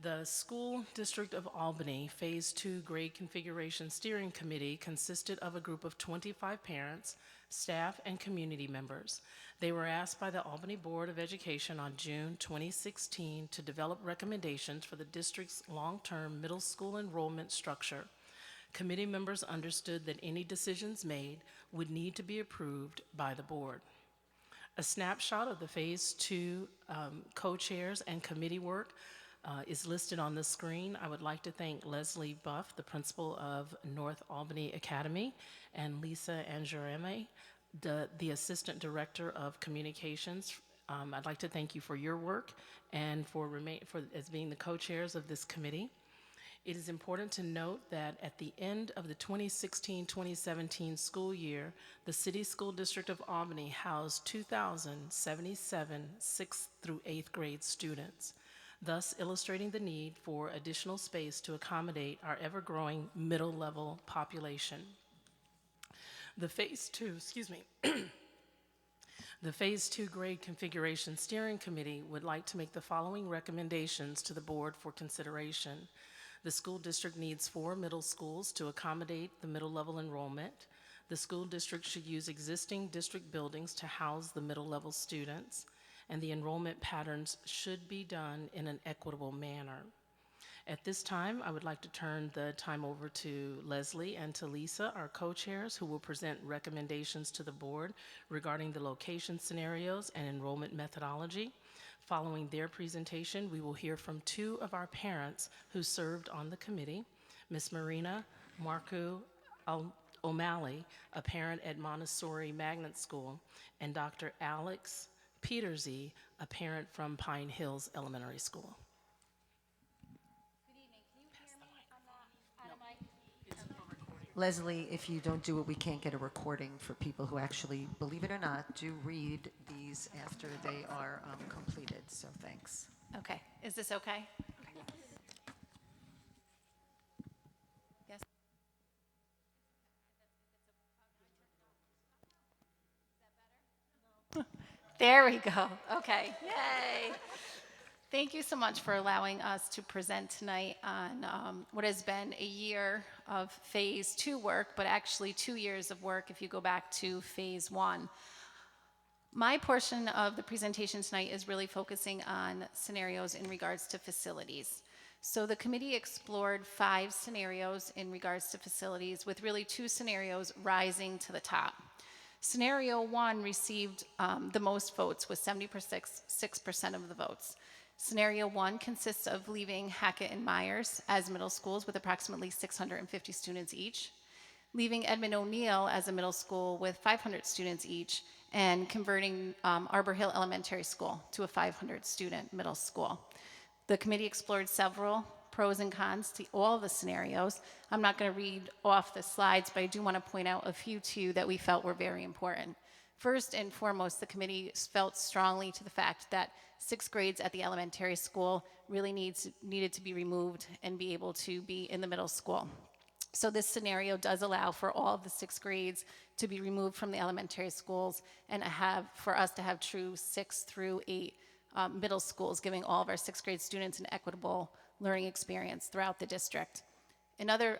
The School District of Albany Phase 2 Grade Configuration Steering Committee consisted of a group of 25 parents, staff, and community members. They were asked by the Albany Board of Education on June 2016 to develop recommendations for the district's long-term middle school enrollment structure. Committee members understood that any decisions made would need to be approved by the board. A snapshot of the Phase 2 co-chairs and committee work is listed on the screen. I would like to thank Leslie Buff, the principal of North Albany Academy, and Lisa Angereme, the assistant director of communications. I'd like to thank you for your work and as being the co-chairs of this committee. It is important to note that at the end of the 2016-2017 school year, the City School District of Albany housed 2,077 6th through 8th grade students, thus illustrating the need for additional space to accommodate our ever-growing middle-level population. The Phase 2, the Phase 2 Grade Configuration Steering Committee would like to make the following recommendations to the board for consideration. The school district needs 4 middle schools to accommodate the middle-level enrollment. The school district should use existing district buildings to house the middle-level students, and the enrollment patterns should be done in an equitable manner. At this time, I would like to turn the time over to Leslie and to Lisa, our co-chairs, who will present recommendations to the board regarding the location scenarios and enrollment methodology. Following their presentation, we will hear from 2 of our parents who served on the committee, Ms. Marina Marku O'Malley, a parent at Montessori Magnet School, and Dr. Alex Petersy, a parent from Pine Hills Elementary School. Good evening. Can you hear me on the mic? Leslie, if you don't do it, we can't get a recording for people who actually, believe it or not, do read these after they are completed, so thanks. Okay. Is this okay? Yes. There we go. Okay. Yay. Thank you so much for allowing us to present tonight on what has been a year of Phase 2 work, but actually 2 years of work if you go back to Phase 1. My portion of the presentation tonight is really focusing on scenarios in regards to facilities. So the committee explored 5 scenarios in regards to facilities, with really 2 scenarios rising to the top. Scenario 1 received the most votes with 76% of the votes. Scenario 1 consists of leaving Hackett and Myers as middle schools with approximately 650 students each, leaving Edmund O'Neill as a middle school with 500 students each, and converting Arbor Hill Elementary School to a 500-student middle school. The committee explored several pros and cons to all the scenarios. I'm not going to read off the slides, but I do want to point out a few too that we felt were very important. First and foremost, the committee felt strongly to the fact that 6th grades at the elementary school really needed to be removed and be able to be in the middle school. So this scenario does allow for all of the 6th grades to be removed from the elementary schools and for us to have true 6 through 8 middle schools, giving all of our 6th grade students an equitable learning experience throughout the district. Another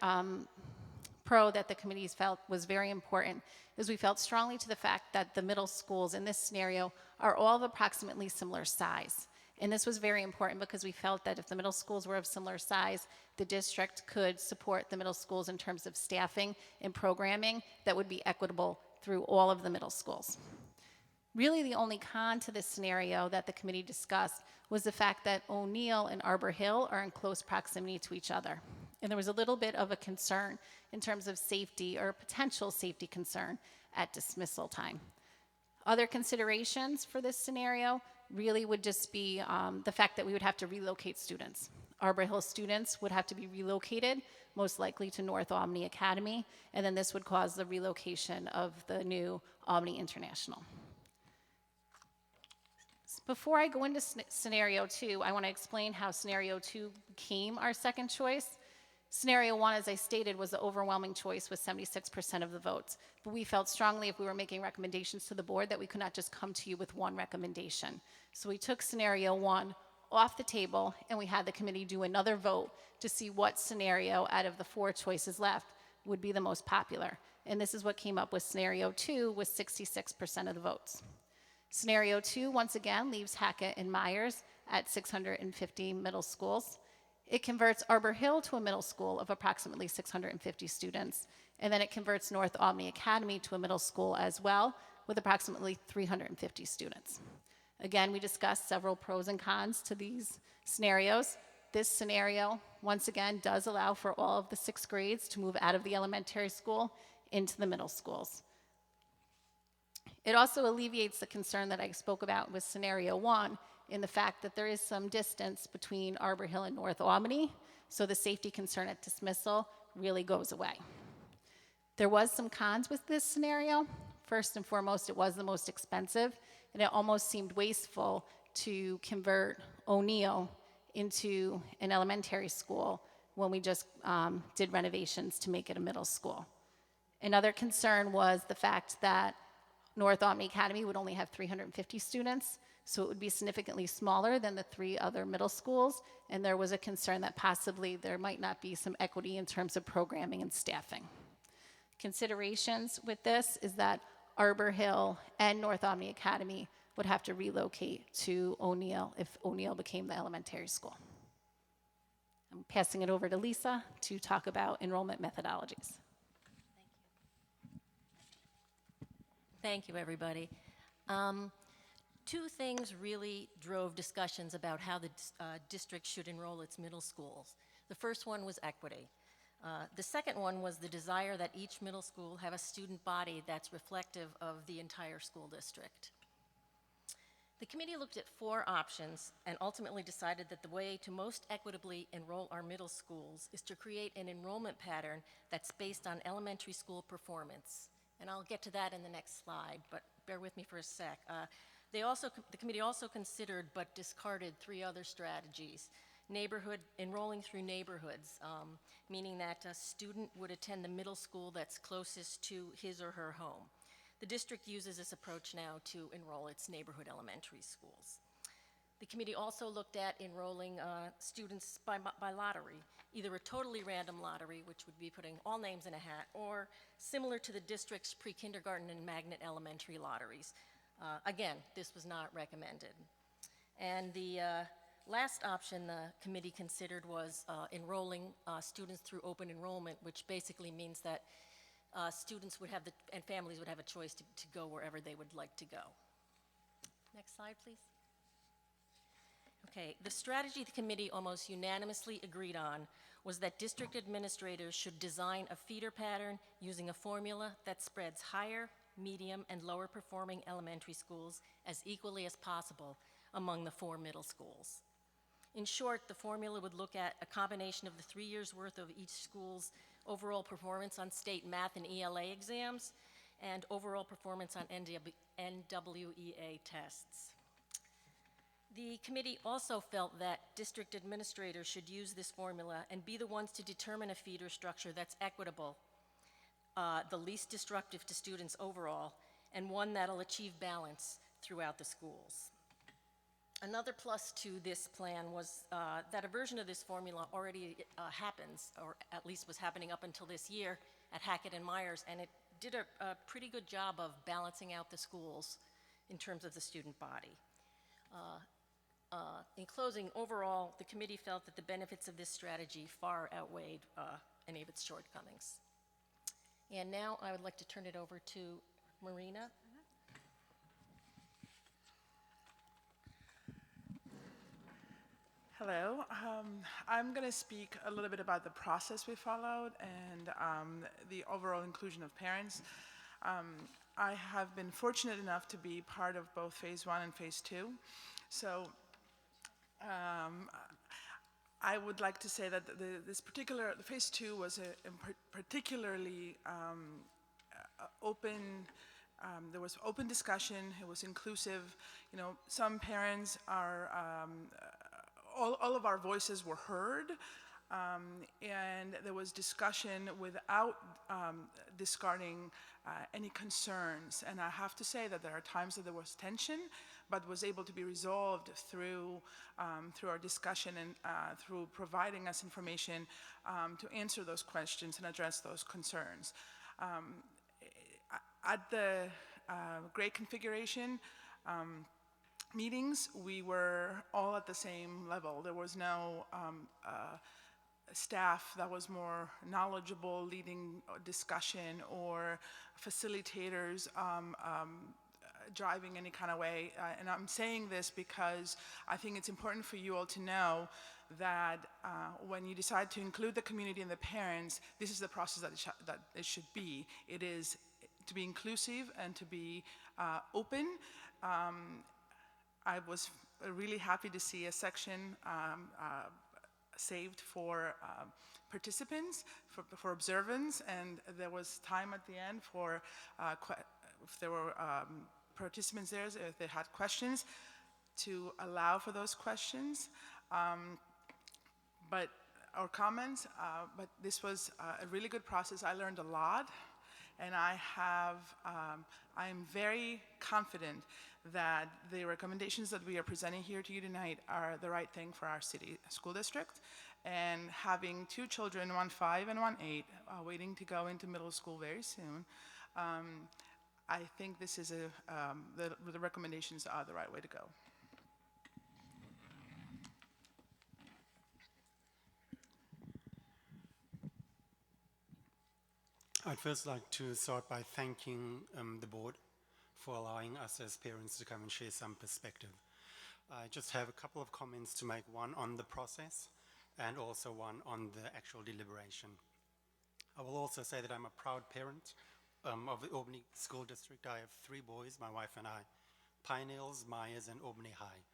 pro that the committees felt was very important is we felt strongly to the fact that the middle schools in this scenario are all of approximately similar size. And this was very important because we felt that if the middle schools were of similar size, the district could support the middle schools in terms of staffing and programming that would be equitable through all of the middle schools. Really, the only con to this scenario that the committee discussed was the fact that O'Neill and Arbor Hill are in close proximity to each other. And there was a little bit of a concern in terms of safety or potential safety concern at dismissal time. Other considerations for this scenario really would just be the fact that we would have to relocate students. Arbor Hill students would have to be relocated, most likely to North Albany Academy, and then this would cause the relocation of the new Albany International. Before I go into scenario 2, I want to explain how scenario 2 became our second choice. Scenario 1, as I stated, was the overwhelming choice with 76% of the votes. But we felt strongly if we were making recommendations to the board that we could not just come to you with one recommendation. So we took scenario 1 off the table and we had the committee do another vote to see what scenario out of the 4 choices left would be the most popular. And this is what came up with scenario 2 with 66% of the votes. Scenario 2, once again, leaves Hackett and Myers at 650 middle schools. It converts Arbor Hill to a middle school of approximately 650 students, and then it converts North Albany Academy to a middle school as well with approximately 350 students. Again, we discussed several pros and cons to these scenarios. This scenario, once again, does allow for all of the 6th grades to move out of the elementary school into the middle schools. It also alleviates the concern that I spoke about with scenario 1 in the fact that there is some distance between Arbor Hill and North Albany, so the safety concern at dismissal really goes away. There was some cons with this scenario. First and foremost, it was the most expensive, and it almost seemed wasteful to convert O'Neill into an elementary school when we just did renovations to make it a middle school. Another concern was the fact that North Albany Academy would only have 350 students, so it would be significantly smaller than the 3 other middle schools, and there was a concern that possibly there might not be some equity in terms of programming and staffing. Considerations with this is that Arbor Hill and North Albany Academy would have to relocate to O'Neill if O'Neill became the elementary school. I'm passing it over to Lisa to talk about enrollment methodologies. Thank you, everybody. 2 things really drove discussions about how the district should enroll its middle schools. The first one was equity. The second one was the desire that each middle school have a student body that's reflective of the entire school district. The committee looked at 4 options and ultimately decided that the way to most equitably enroll our middle schools is to create an enrollment pattern that's based on elementary school performance. And I'll get to that in the next slide, but bear with me for a sec. The committee also considered but discarded 3 other strategies. Enrolling through neighborhoods, meaning that a student would attend the middle school that's closest to his or her home. The district uses this approach now to enroll its neighborhood elementary schools. The committee also looked at enrolling students by lottery, either a totally random lottery, which would be putting all names in a hat, or similar to the district's pre-kindergarten and magnet elementary lotteries. Again, this was not recommended. And the last option the committee considered was enrolling students through open enrollment, which basically means that students would have and families would have a choice to go wherever they would like to go. Next slide, please. Okay, the strategy the committee almost unanimously agreed on was that district administrators should design a feeder pattern using a formula that spreads higher, medium, and lower performing elementary schools as equally as possible among the 4 middle schools. In short, the formula would look at a combination of the 3 years' worth of each school's overall performance on state math and ELA exams and overall performance on NWEA tests. The committee also felt that district administrators should use this formula and be the ones to determine a feeder structure that's equitable, the least destructive to students overall, and one that'll achieve balance throughout the schools. Another plus to this plan was that a version of this formula already happens, or at least was happening up until this year at Hackett and Myers, and it did a pretty good job of balancing out the schools in terms of the student body. In closing, overall, the committee felt that the benefits of this strategy far outweighed any of its shortcomings. And now I would like to turn it over to Marina. Hello. I'm going to speak a little bit about the process we followed and the overall inclusion of parents. I have been fortunate enough to be part of both phase 1 and phase 2. So I would like to say that the phase 2 was particularly open. There was open discussion. It was inclusive. You know, some parents are. All of our voices were heard, and there was discussion without discarding any concerns. And I have to say that there are times that there was tension, but was able to be resolved through our discussion and through providing us information to answer those questions and address those concerns. At the grade configuration meetings, we were all at the same level. There was no staff that was more knowledgeable leading discussion or facilitators driving any kind of way. And I'm saying this because I think it's important for you all to know that when you decide to include the community and the parents, this is the process that it should be. It is to be inclusive and to be open. I was really happy to see a section saved for participants, for observance, and there was time at the end for if there were participants there, if they had questions, to allow for those questions. Or comments, but this was a really good process. I learned a lot, and I am very confident that the recommendations that we are presenting here to you tonight are the right thing for our city school district. And having 2 children, one 5 and one 8, waiting to go into middle school very soon, I think this is the recommendations are the right way to go. I'd first like to start by thanking the board for allowing us as parents to come and share some perspective. I just have a couple of comments to make, one on the process and also one on the actual deliberation. I will also say that I'm a proud parent of the Albany School District. I have 3 boys, my wife and I, Pine Hills, Myers, and Albany High.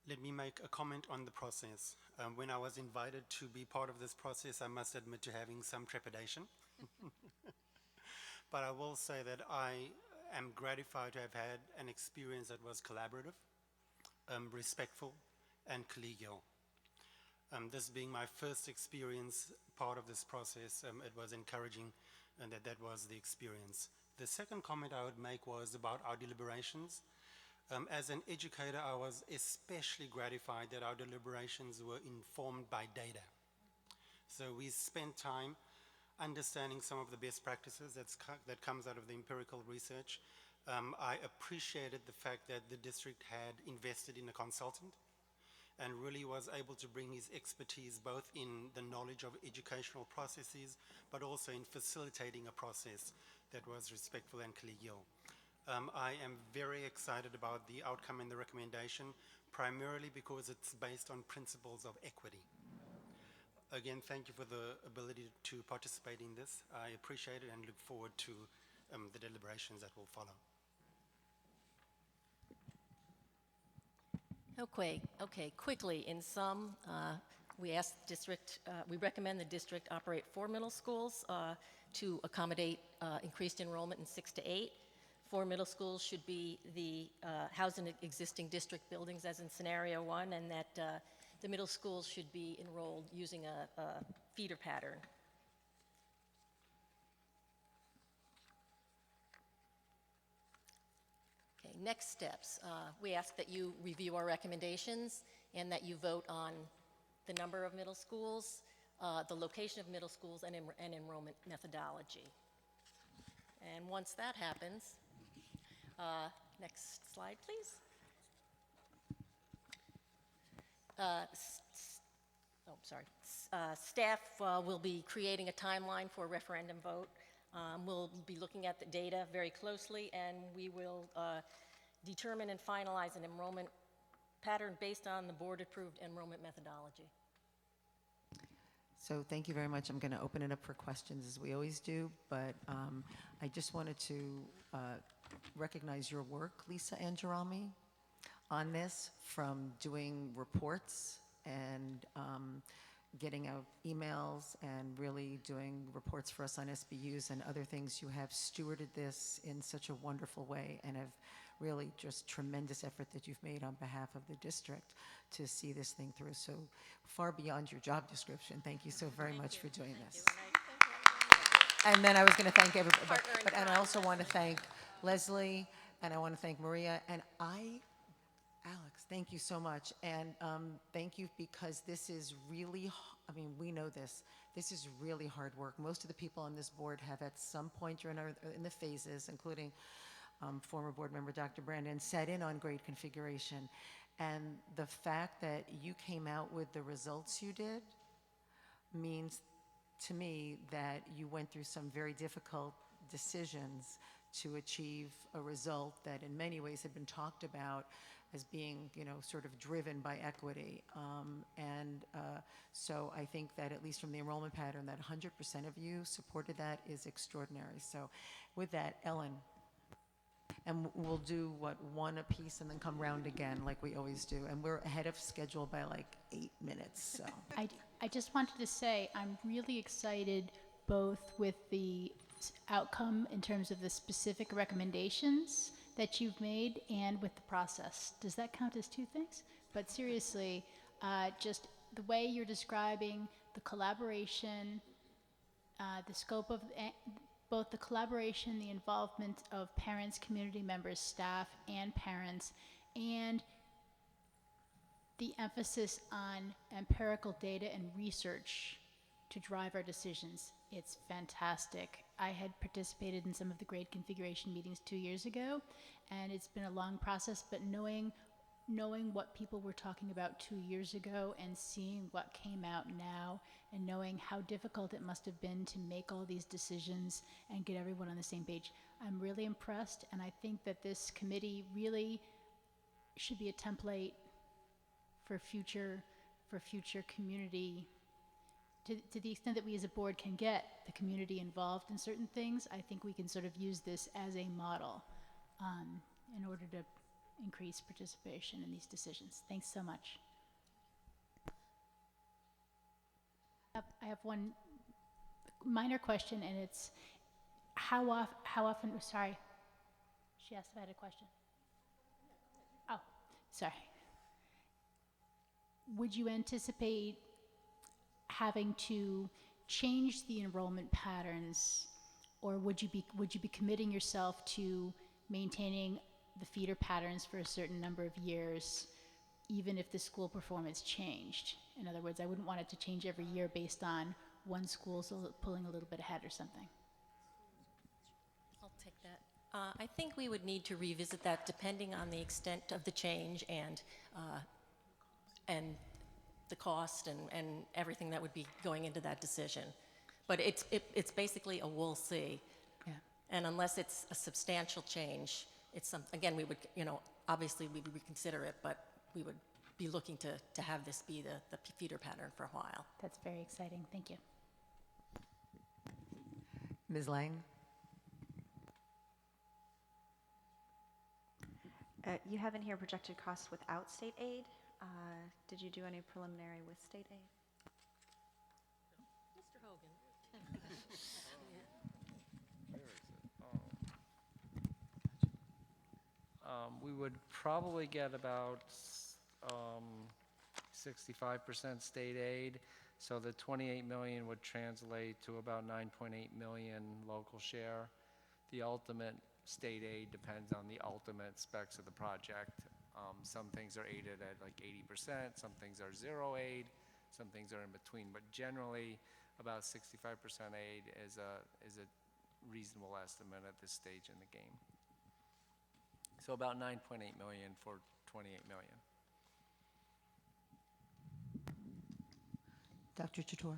Let me make a comment on the process. When I was invited to be part of this process, I must admit to having some trepidation. But I will say that I am gratified to have had an experience that was collaborative, respectful, and collegial. This being my first experience part of this process, it was encouraging and that was the experience. The second comment I would make was about our deliberations. As an educator, I was especially gratified that our deliberations were informed by data. So we spent time understanding some of the best practices that comes out of the empirical research. I appreciated the fact that the district had invested in a consultant and really was able to bring his expertise both in the knowledge of educational processes, but also in facilitating a process that was respectful and collegial. I am very excited about the outcome and the recommendation, primarily because it's based on principles of equity. Again, thank you for the ability to participate in this. I appreciate it and look forward to the deliberations that will follow. Okay, quickly, in sum, we recommend the district operate 4 middle schools to accommodate increased enrollment in 6 to 8. 4 middle schools should be housed in existing district buildings as in scenario 1, and that the middle schools should be enrolled using a feeder pattern. Okay, next steps. We ask that you review our recommendations and that you vote on the number of middle schools, the location of middle schools, and enrollment methodology. And once that happens, next slide, please. Staff will be creating a timeline for a referendum vote. We'll be looking at the data very closely, and we will determine and finalize an enrollment pattern based on the board-approved enrollment methodology. So thank you very much. I'm going to open it up for questions as we always do, but I just wanted to recognize your work, Lisa Angerami, on this, from doing reports and getting out emails and really doing reports for us on SBUs and other things. You have stewarded this in such a wonderful way and have really just tremendous effort that you've made on behalf of the district to see this thing through. So far beyond your job description. Thank you so very much for doing this. And then I was going to thank everybody, and I also want to thank Leslie, and I want to thank Maria, and Alex, thank you so much. And thank you, because this is really, I mean, we know this. This is really hard work. Most of the people on this board have at some point during in the phases, including former board member Dr. Brandon, sat in on grade configuration. And the fact that you came out with the results you did means to me that you went through some very difficult decisions to achieve a result that in many ways had been talked about as being, you know, sort of driven by equity. So I think that at least from the enrollment pattern, that 100% of you supported that is extraordinary. So with that, Ellen, and we'll do one apiece and then come round again like we always do. And we're ahead of schedule by like 8 minutes, so. I just wanted to say I'm really excited both with the outcome in terms of the specific recommendations that you've made and with the process. Does that count as two things? But seriously, just the way you're describing the collaboration, the scope of both the collaboration, the involvement of parents, community members, staff, and parents, and the emphasis on empirical data and research to drive our decisions. It's fantastic. I had participated in some of the grade configuration meetings 2 years ago, and it's been a long process, but knowing what people were talking about 2 years ago and seeing what came out now and knowing how difficult it must have been to make all these decisions and get everyone on the same page, I'm really impressed, and I think that this committee really should be a template for future community. To the extent that we as a board can get the community involved in certain things, I think we can sort of use this as a model in order to increase participation in these decisions. Thanks so much. I have one minor question, and it's how often, sorry, she asked if I had a question. Oh, sorry. Would you anticipate having to change the enrollment patterns, or would you be committing yourself to maintaining the feeder patterns for a certain number of years, even if the school performance changed? In other words, I wouldn't want it to change every year based on one school pulling a little bit ahead or something. I'll take that. I think we would need to revisit that depending on the extent of the change and the cost and everything that would be going into that decision. But it's basically a we'll see. Yeah. And unless it's a substantial change, it's again, we would, obviously we would reconsider it, but we would be looking to have this be the feeder pattern for a while. That's very exciting. Thank you. Ms. Lang? You have in here projected costs without state aid. Did you do any preliminary with state aid? Mr. Hogan. We would probably get about 65% state aid, so the 28 million would translate to about 9.8 million local share. The ultimate state aid depends on the ultimate specs of the project. Some things are aided at like 80%, some things are zero aid, some things are in between, but generally about 65% aid is a reasonable estimate at this stage in the game. So about 9.8 million for 28 million. Dr. Chator?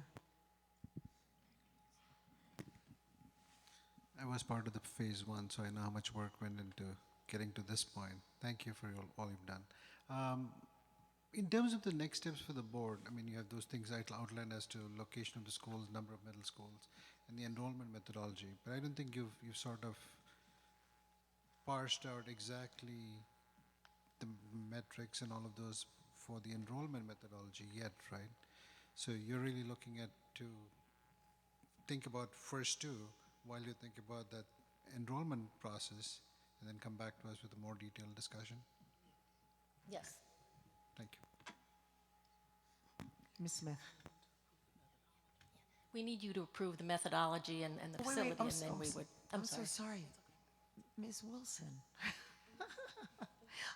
I was part of the phase one, so I know how much work went into getting to this point. Thank you for all you've done. In terms of the next steps for the board, I mean, you have those things outlined as to location of the schools, number of middle schools, and the enrollment methodology. But I don't think you've sort of parsed out exactly the metrics and all of those for the enrollment methodology yet, right? So you're really looking at to think about first two while you think about that enrollment process, and then come back to us with a more detailed discussion. Yes. Thank you. Ms. Smith. We need you to approve the methodology and the facility, and then we would. I'm so sorry. Ms. Wilson.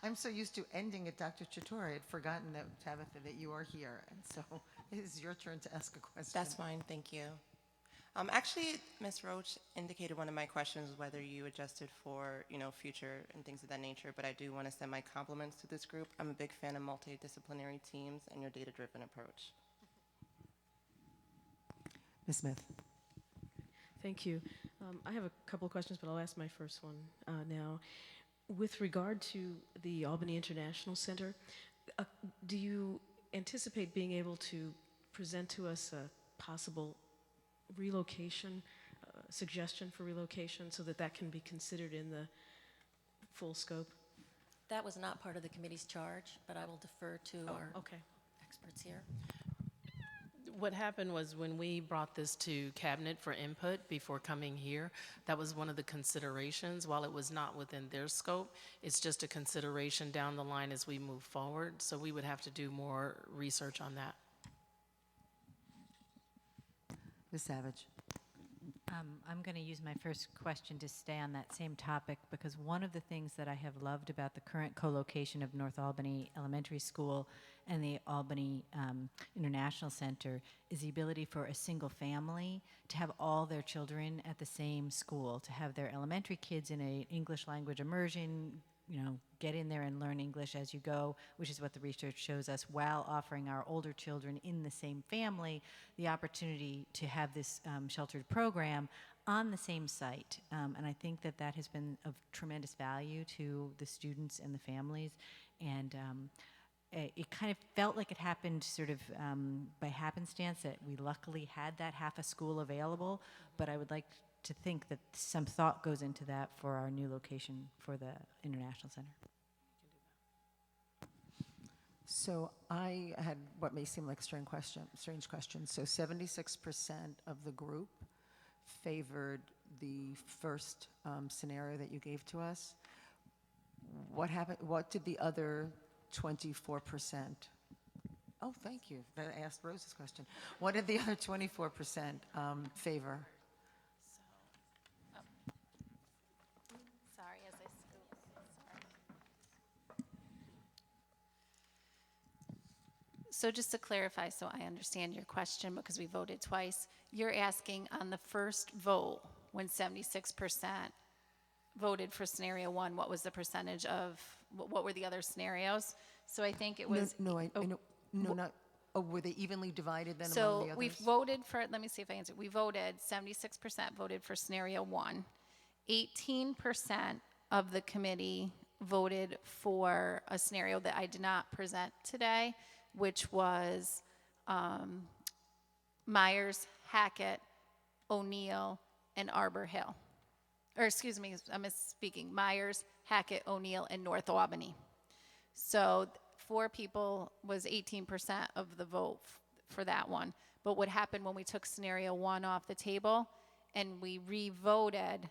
I'm so used to ending at Dr. Chatur. I had forgotten that, Tabitha, that you are here. And so it is your turn to ask a question. That's fine, thank you. Actually, Ms. Roach indicated one of my questions was whether you adjusted for, future and things of that nature, but I do want to send my compliments to this group. I'm a big fan of multidisciplinary teams and your data-driven approach. Ms. Smith. Thank you. I have a couple of questions, but I'll ask my first one now. With regard to the Albany International Center, do you anticipate being able to present to us a possible relocation, suggestion for relocation, so that can be considered in the full scope? That was not part of the committee's charge, but I will defer to our experts here. What happened was when we brought this to Cabinet for input before coming here, that was one of the considerations. While it was not within their scope, it's just a consideration down the line as we move forward. So we would have to do more research on that. Ms. Savage. I'm going to use my first question to stay on that same topic, because one of the things that I have loved about the current co-location of North Albany Elementary School and the Albany International Center is the ability for a single family to have all their children at the same school, to have their elementary kids in an English language immersion, get in there and learn English as you go, which is what the research shows us, while offering our older children in the same family the opportunity to have this sheltered program on the same site. And I think that has been of tremendous value to the students and the families. And it kind of felt like it happened sort of by happenstance, that we luckily had that half a school available, but I would like to think that some thought goes into that for our new location for the International Center. So I had what may seem like a strange question. So 76% of the group favored the first scenario that you gave to us. What happened? What did the other 24%? Oh, thank you. I asked Rose's question. What did the other 24% favor? Sorry, as I scoop. So just to clarify, so I understand your question, because we voted twice, you're asking on the first vote, when 76% voted for scenario one, what was the percentage of, what were the other scenarios? So I think it was. Were they evenly divided then among the So others? we voted for, let me see if I answered. We voted, 76% voted for scenario one. 18% of the committee voted for a scenario that I did not present today, which was Myers, Hackett, O'Neill, and Arbor Hill. Or excuse me, I'm misspeaking. Myers, Hackett, O'Neill, and North Albany. So 4 people was 18% of the vote for that one. But what happened when we took scenario one off the table and we re-voted,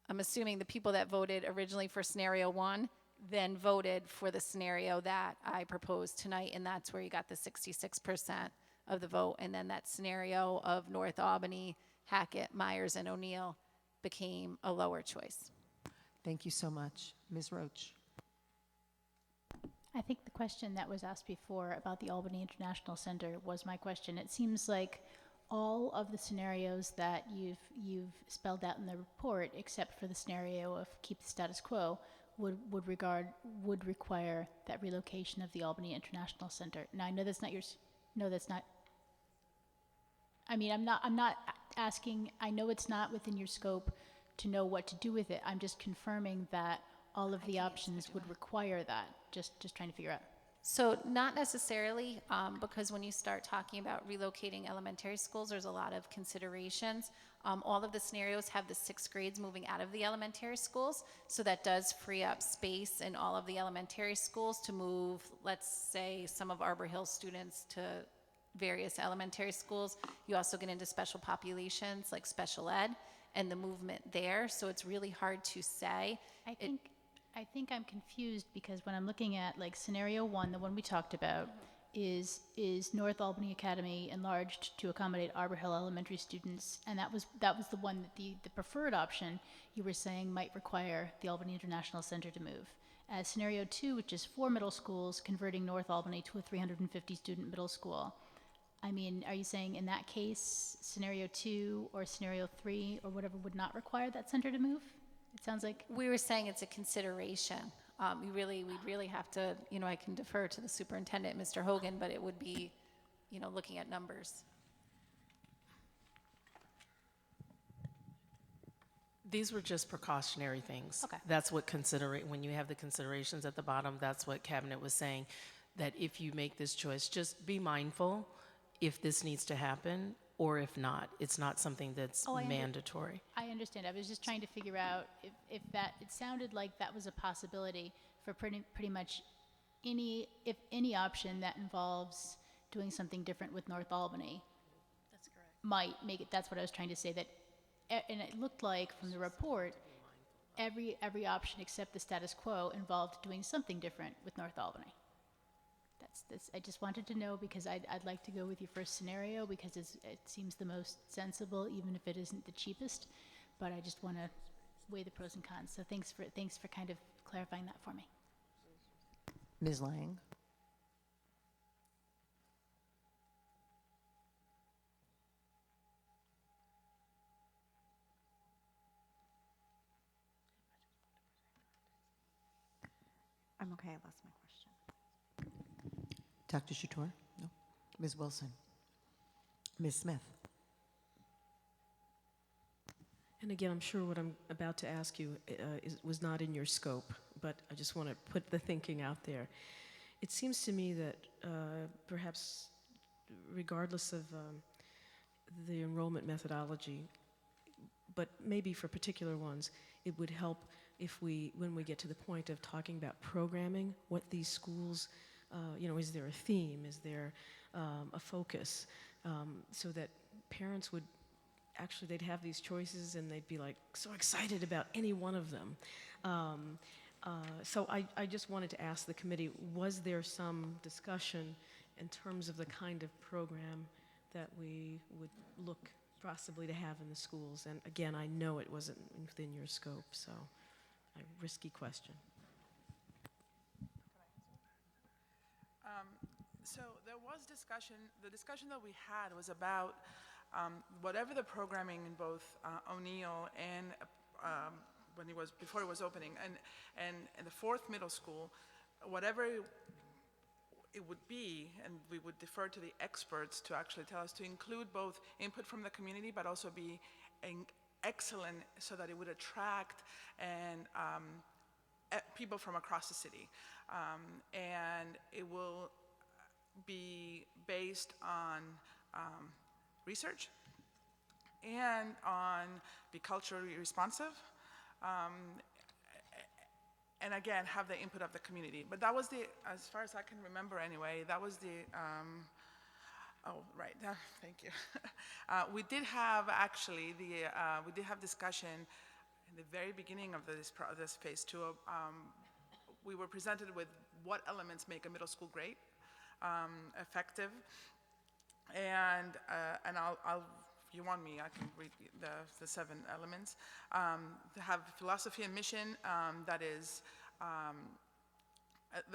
I'm assuming the people that voted originally for scenario one then voted for the scenario that I proposed tonight, and that's where you got the 66% of the vote. And then that scenario of North Albany, Hackett, Myers, and O'Neill became a lower choice. Thank you so much. Ms. Roach. I think the question that was asked before about the Albany International Center was my question. It seems like all of the scenarios that you've spelled out in the report, except for the scenario of keep the status quo, would require that relocation of the Albany International Center. Now I know that's not yours. No, that's not. I mean, I'm not asking. I know it's not within your scope to know what to do with it. I'm just confirming that all of the options would require that. Just trying to figure out. So not necessarily, because when you start talking about relocating elementary schools, there's a lot of considerations. All of the scenarios have the 6th grades moving out of the elementary schools, so that does free up space in all of the elementary schools to move, let's say, some of Arbor Hill students to various elementary schools. You also get into special populations like special ed and the movement there, so it's really hard to say. I think I'm confused because when I'm looking at like scenario 1, the one we talked about, is North Albany Academy enlarged to accommodate Arbor Hill Elementary students, and that was the one that the preferred option you were saying might require the Albany International Center to move. As scenario 2, which is 4 middle schools converting North Albany to a 350 student middle school. I mean, are you saying in that case, scenario 2 or scenario 3 or whatever would not require that center to move? It sounds like we were saying it's a consideration. We really have to, I can defer to the superintendent, Mr. Hogan, but it would be, looking at numbers. These were just precautionary things. Okay. That's what when you have the considerations at the bottom, that's what Cabinet was saying, that if you make this choice, just be mindful if this needs to happen or if not. It's not something that's mandatory. I understand. I was just trying to figure out if that, it sounded like that was a possibility for pretty much any option that involves doing something different with North Albany. That's correct. Might make it, that's what I was trying to say, that, and it looked like from the report, every option except the status quo involved doing something different with North Albany. I just wanted to know because I'd like to go with your first scenario because it seems the most sensible, even if it isn't the cheapest. But I just want to weigh the pros and cons. So thanks for kind of clarifying that for me. Ms. Lang? I'm okay, I lost my question. Dr. Chator? No. Ms. Wilson? Ms. Smith? And again, I'm sure what I'm about to ask you was not in your scope, but I just want to put the thinking out there. It seems to me that perhaps regardless of the enrollment methodology, but maybe for particular ones, it would help if when we get to the point of talking about programming, what these schools, is there a theme? Is there a focus? So that parents would actually, they'd have these choices and they'd be like so excited about any one of them. So I just wanted to ask the committee, was there some discussion in terms of the kind of program that we would look possibly to have in the schools? And again, I know it wasn't within your scope, so a risky question. So there was discussion. The discussion that we had was about whatever the programming in both O'Neill and before it was opening, and in the 4th middle school, whatever it would be, and we would defer to the experts to actually tell us, to include both input from the community, but also be excellent so that it would attract and people from across the city, and it will be based on research and on be culturally responsive, and again have the input of the community. But that was as far as I can remember anyway, that was thank you. We did have actually we did have discussion in the very beginning of this phase 2. We were presented with what elements make a middle school great, effective, and I'll if you want me, I can read the 7 elements. To have philosophy and mission that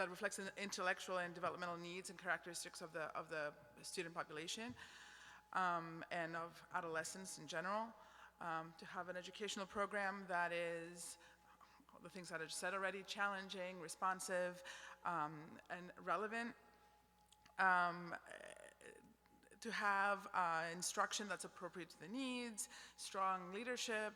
reflects the intellectual and developmental needs and characteristics of the student population and of adolescents in general. To have an educational program that is, the things that I just said already, challenging, responsive, and relevant. To have instruction that's appropriate to the needs, strong leadership,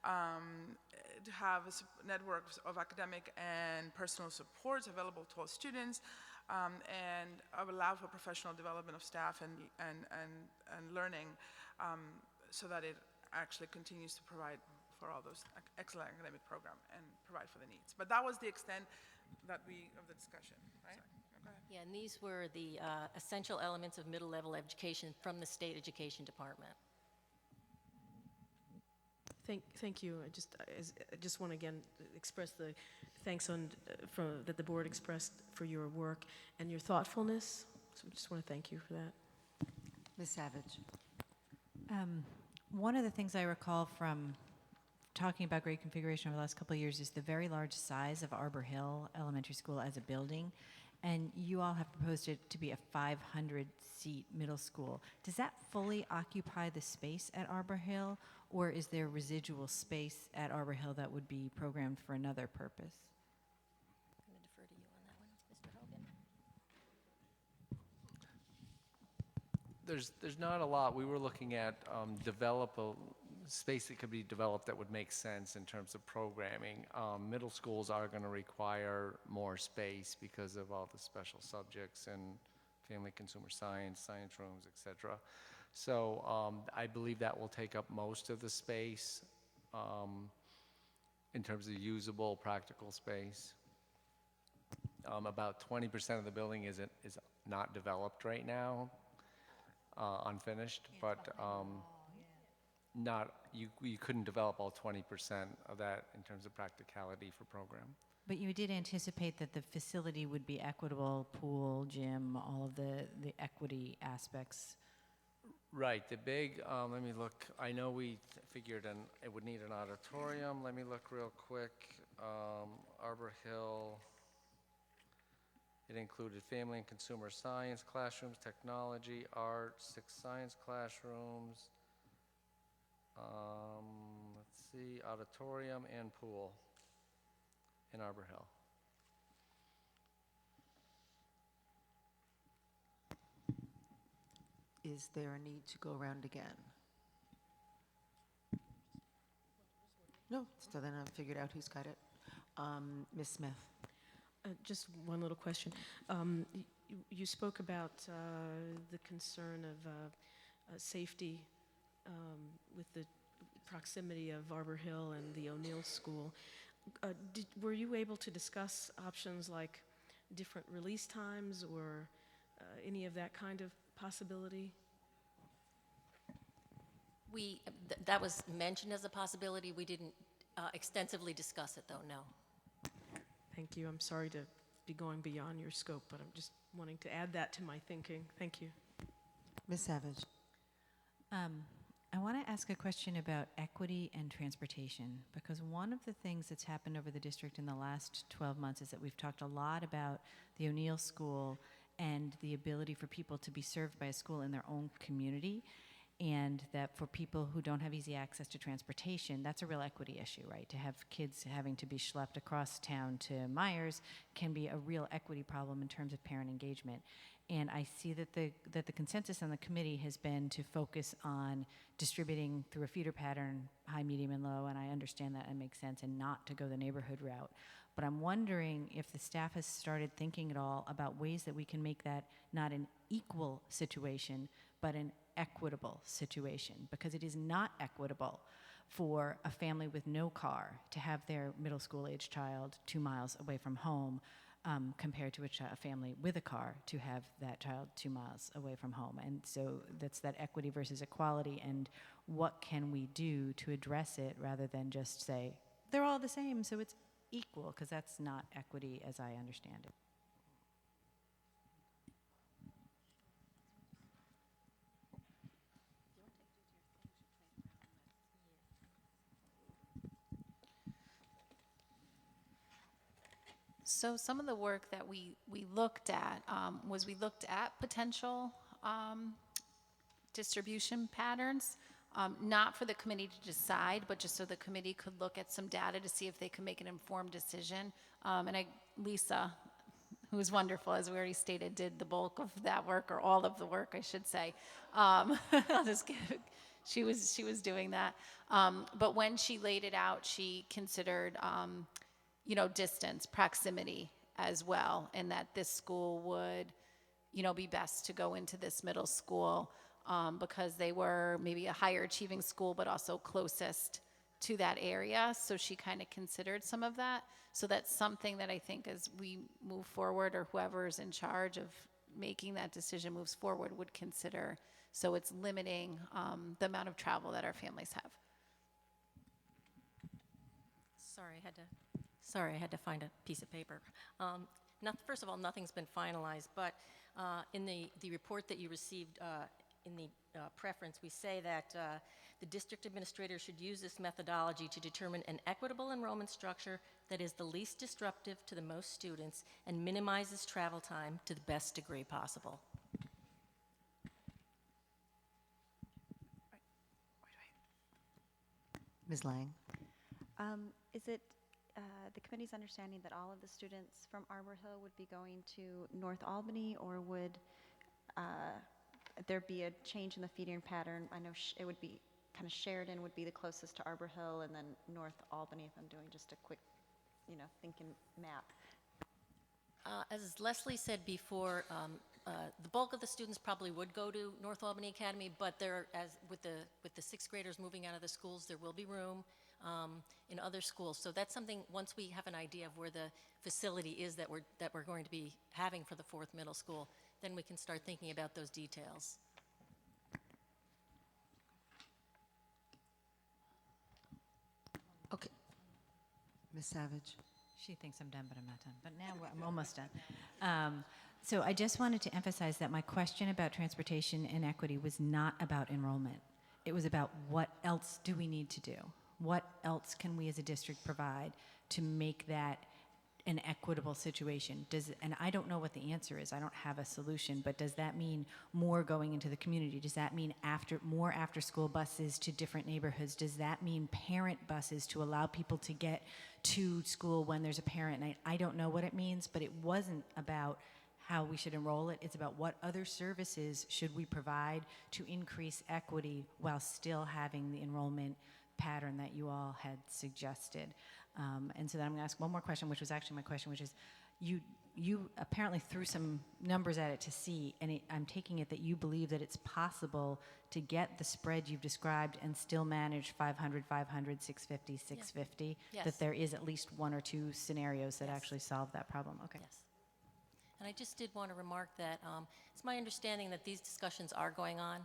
to have a network of academic and personal supports available to all students, and allow for professional development of staff and learning, so that it actually continues to provide for all those excellent academic program and provide for the needs. But that was the extent of the discussion, right? Go ahead. Yeah, and these were the essential elements of middle-level education from the State Education Department. Thank you. I just want to again express the thanks that the board expressed for your work and your thoughtfulness. So I just want to thank you for that. Ms. Savage. One of the things I recall from talking about grade configuration over the last couple of years is the very large size of Arbor Hill Elementary School as a building. And you all have proposed it to be a 500-seat middle school. Does that fully occupy the space at Arbor Hill, or is there residual space at Arbor Hill that would be programmed for another purpose? I'm going to defer to you on that one, Mr. Hogan. There's not a lot. We were looking at develop a space that could be developed that would make sense in terms of programming. Middle schools are going to require more space because of all the special subjects and family consumer science rooms, etc. So I believe that will take up most of the space in terms of usable, practical space. About 20% of the building is not developed right now, unfinished, but you couldn't develop all 20% of that in terms of practicality for program. But you did anticipate that the facility would be equitable, pool, gym, all of the equity aspects. Right, the big, let me look, I know we figured it would need an auditorium. Let me look real quick. Arbor Hill, it included family and consumer science classrooms, technology, art, 6 science classrooms. Let's see, auditorium and pool in Arbor Hill. Is there a need to go around again? No, so then I've figured out who's got it. Ms. Smith. Just one little question. You spoke about the concern of safety with the proximity of Arbor Hill and the O'Neill School. Were you able to discuss options like different release times or any of that kind of possibility? That was mentioned as a possibility. We didn't extensively discuss it, though, no. Thank you. I'm sorry to be going beyond your scope, but I'm just wanting to add that to my thinking. Thank you. Ms. Savage. I want to ask a question about equity and transportation, because one of the things that's happened over the district in the last 12 months is that we've talked a lot about the O'Neill School and the ability for people to be served by a school in their own community, and that for people who don't have easy access to transportation, that's a real equity issue, right? To have kids having to be schlepped across town to Myers can be a real equity problem in terms of parent engagement. And I see that the consensus on the committee has been to focus on distributing through a feeder pattern, high, medium, and low, and I understand that and makes sense, and not to go the neighborhood route. But I'm wondering if the staff has started thinking at all about ways that we can make that not an equal situation, but an equitable situation, because it is not equitable for a family with no car to have their middle school age child 2 miles away from home compared to a family with a car to have that child 2 miles away from home. And so that's that equity versus equality, and what can we do to address it rather than just say, they're all the same, so it's equal, because that's not equity as I understand it. So some of the work that we looked at was we looked at potential distribution patterns, not for the committee to decide, but just so the committee could look at some data to see if they could make an informed decision. And Lisa, who was wonderful, as we already stated, did the bulk of that work, or all of the work, I should say. I'll just give it. She was doing that. But when she laid it out, she considered distance, proximity, as well, and that this school would, be best to go into this middle school because they were maybe a higher achieving school, but also closest to that area. So she kind of considered some of that. So that's something that I think as we move forward, or whoever's in charge of making that decision moves forward, would consider. So it's limiting the amount of travel that our families have. Sorry, I had to find a piece of paper. First of all, nothing's been finalized, but in the report that you received in the preference, we say that the district administrator should use this methodology to determine an equitable enrollment structure that is the least disruptive to the most students and minimizes travel time to the best degree possible. Ms. Lang? Is it the committee's understanding that all of the students from Arbor Hill would be going to North Albany, or would there be a change in the feeding pattern? I know it would be kind of Sheridan would be the closest to Arbor Hill, and then North Albany, if I'm doing just a quick, thinking map. As Leslie said before, the bulk of the students probably would go to North Albany Academy, but with the sixth graders moving out of the schools, there will be room in other schools. So that's something, once we have an idea of where the facility is that we're going to be having for the fourth middle school, then we can start thinking about those details. Okay. Ms. Savage? She thinks I'm done, but I'm not done. But now I'm almost done. So I just wanted to emphasize that my question about transportation and equity was not about enrollment. It was about what else do we need to do? What else can we as a district provide to make that an equitable situation? And I don't know what the answer is. I don't have a solution, but does that mean more going into the community? Does that mean more after-school buses to different neighborhoods? Does that mean parent buses to allow people to get to school when there's a parent? And I don't know what it means, but it wasn't about how we should enroll it. It's about what other services should we provide to increase equity while still having the enrollment pattern that you all had suggested. And so then I'm going to ask one more question, which was actually my question, which is, you apparently threw some numbers at it to see, and I'm taking it that you believe that it's possible to get the spread you've described and still manage 500, 500, 650, 650, Yes. that there is at least one or two scenarios that actually solve that problem. Okay. Yes. And I just did want to remark that it's my understanding that these discussions are going on,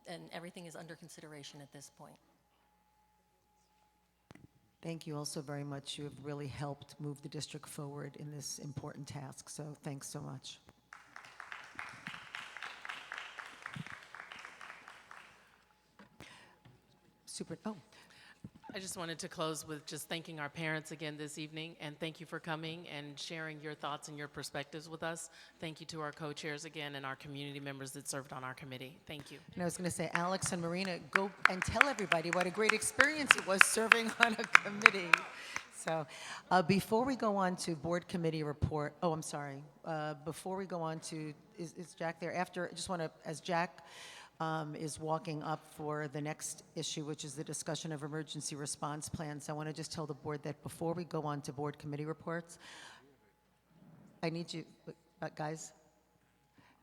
and everything is under consideration at this point. Thank you also very much. You have really helped move the district forward in this important task, so thanks so much. I just wanted to close with just thanking our parents again this evening, and thank you for coming and sharing your thoughts and your perspectives with us. Thank you to our co-chairs again and our community members that served on our committee. Thank you. And I was going to say, Alex and Marina, go and tell everybody what a great experience it was serving on a committee. So before we go on to board committee report, I'm sorry. Before we go on to, is Jack there? After, I just want to, as Jack is walking up for the next issue, which is the discussion of emergency response plans, I want to just tell the board that before we go on to board committee reports, I need you, guys,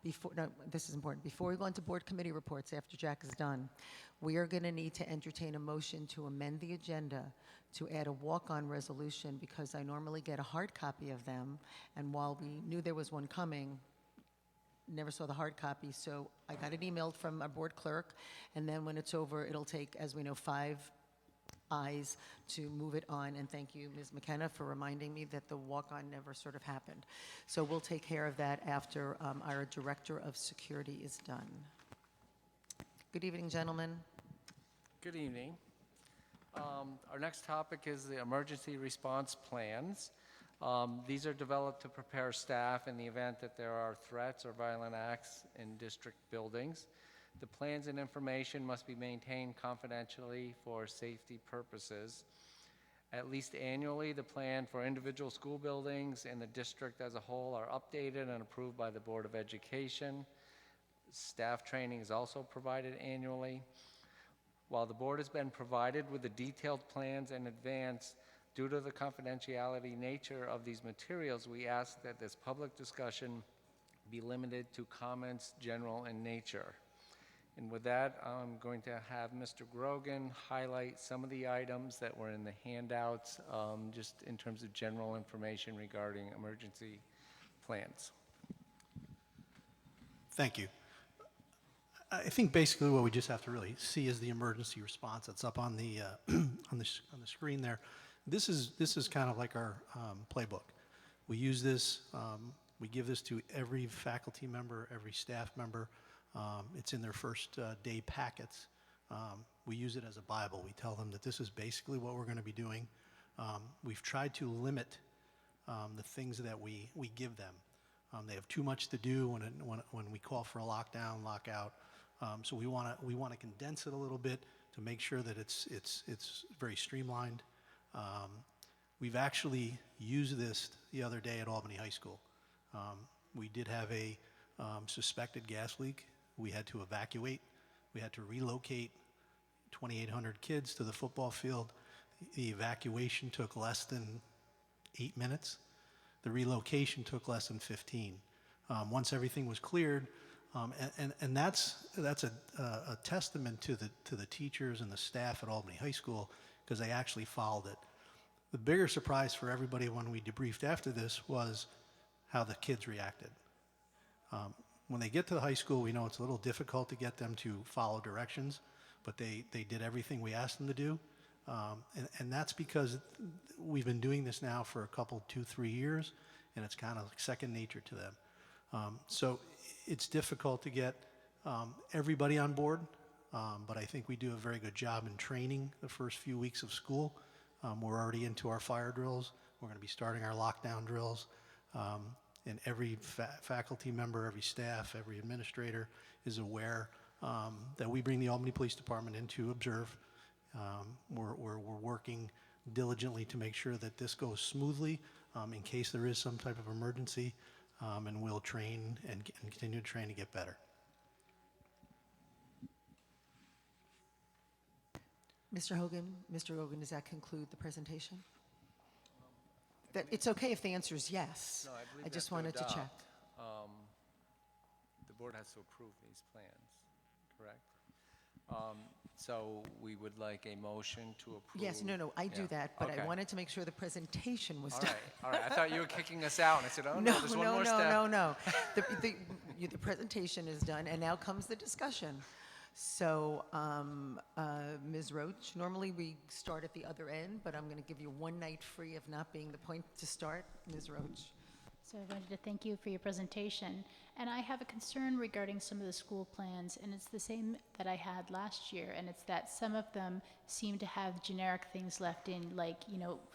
this is important. Before we go on to board committee reports, after Jack is done, we are going to need to entertain a motion to amend the agenda to add a walk-on resolution, because I normally get a hard copy of them, and while we knew there was one coming, never saw the hard copy, so I got it emailed from our board clerk, and then when it's over, it'll take, as we know, 5 ayes to move it on. And thank you, Ms. McKenna, for reminding me that the walk-on never sort of happened. So we'll take care of that after our Director of Security is done. Good evening, gentlemen. Good evening. Our next topic is the emergency response plans. These are developed to prepare staff in the event that there are threats or violent acts in district buildings. The plans and information must be maintained confidentially for safety purposes. At least annually, the plan for individual school buildings and the district as a whole are updated and approved by the Board of Education. Staff training is also provided annually. While the board has been provided with the detailed plans in advance, Due to the confidentiality nature of these materials, we ask that this public discussion be limited to comments general in nature. And with that, I'm going to have Mr. Grogan highlight some of the items that were in the handouts, just in terms of general information regarding emergency plans. Thank you. I think basically what we just have to really see is the emergency response that's up on the on the screen there. This is kind of like our playbook. We use this. We give this to every faculty member, every staff member. It's in their first day packets. We use it as a Bible. We tell them that this is basically what we're going to be doing. We've tried to limit the things that we give them. They have too much to do when we call for a lockdown, lockout. So we want to condense it a little bit to make sure that it's very streamlined. We've actually used this the other day at Albany High School. We did have a suspected gas leak. We had to evacuate. We had to relocate 2,800 kids to the football field. The evacuation took less than 8 minutes. The relocation took less than 15. Once everything was cleared, and that's a testament to the teachers and the staff at Albany High School, because they actually followed it. The bigger surprise for everybody when we debriefed after this was how the kids reacted. When they get to the high school, we know it's a little difficult to get them to follow directions, but they did everything we asked them to do. And that's because we've been doing this now for a couple, 2-3 years, and it's kind of like second nature to them. So it's difficult to get everybody on board, but I think we do a very good job in training the first few weeks of school. We're already into our fire drills. We're going to be starting our lockdown drills. And every faculty member, every staff, every administrator is aware that we bring the Albany Police Department in to observe. We're working diligently to make sure that this goes smoothly in case there is some type of emergency, and we'll train and continue to train to get better. Mr. Hogan, does that conclude the presentation? That it's okay if the answer is yes. No, I believe I just we have wanted to check. adopt. The board has to approve these plans, correct? So we would like a motion to approve. Yes, no, I do Yeah, that, but I okay. wanted to make sure the presentation was All done. right, all right. I thought you were kicking us out, and I said, oh, no, there's one more step. No. The presentation is done, and now comes the discussion. So, Ms. Roach, normally we start at the other end, but I'm going to give you one night free of not being the point to start. Ms. Roach. So I wanted to thank you for your presentation. And I have a concern regarding some of the school plans, and it's the same that I had last year, and it's that some of them seem to have generic things left in, like,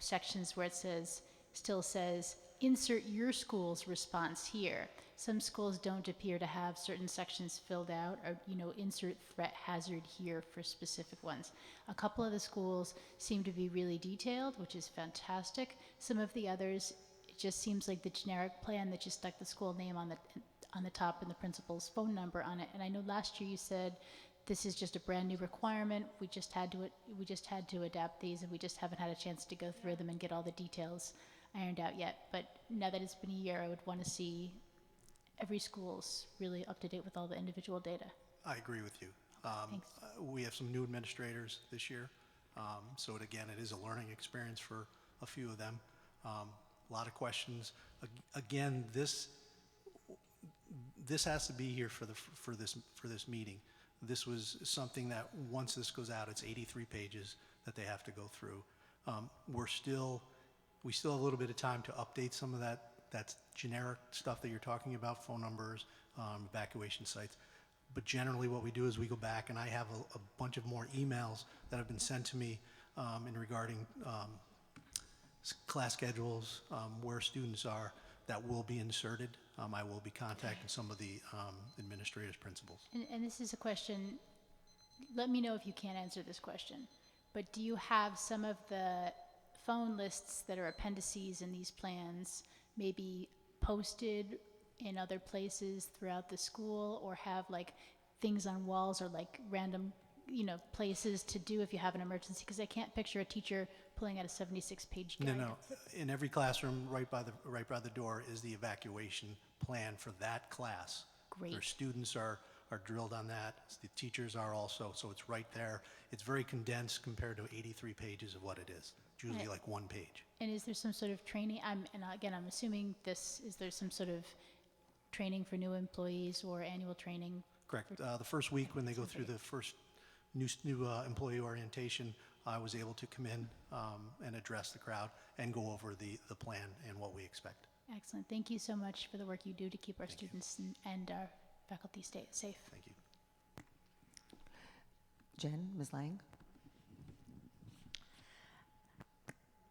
sections where it still says, insert your school's response here. Some schools don't appear to have certain sections filled out, or, insert threat hazard here for specific ones. A couple of the schools seem to be really detailed, which is fantastic. Some of the others, it just seems like the generic plan that just stuck the school name on the top and the principal's phone number on it. And I know last year you said this is just a brand new requirement. We just had to adapt these, and we just haven't had a chance to go through them and get all the details ironed out yet. But now that it's been a year, I would want to see every school's really up to date with all the individual data. I agree with you. Thanks. We have some new administrators this year, so it is a learning experience for a few of them. A lot of questions. Again, this has to be here for this meeting. This was something that once this goes out, it's 83 pages that they have to go through. We still have a little bit of time to update some of that generic stuff that you're talking about, phone numbers, evacuation sites. But generally what we do is we go back, and I have a bunch of more emails that have been sent to me regarding class schedules, where students are, that will be inserted. I will be contacting some of the administrators, principals. And this is a question, let me know if you can't answer this question, but do you have some of the phone lists that are appendices in these plans maybe posted in other places throughout the school, or have like things on walls, or like random places to do if you have an emergency? Because I can't picture a teacher pulling out a 76-page guide. No. In every classroom, right by the door, is the evacuation plan for that class. Great. Their students are drilled on that. The teachers are also, so it's right there. It's very condensed compared to 83 pages of what it is. It's usually Right. like one page. And is there some sort of training? I'm assuming is there some sort of training for new employees or annual training? Correct. The first week when they go through the first new employee orientation, I was able to come in and address the crowd and go over the plan and what we expect. Excellent. Thank you so much for the work you do to keep our students and our faculty safe. Thank you. Jen, Ms. Lang?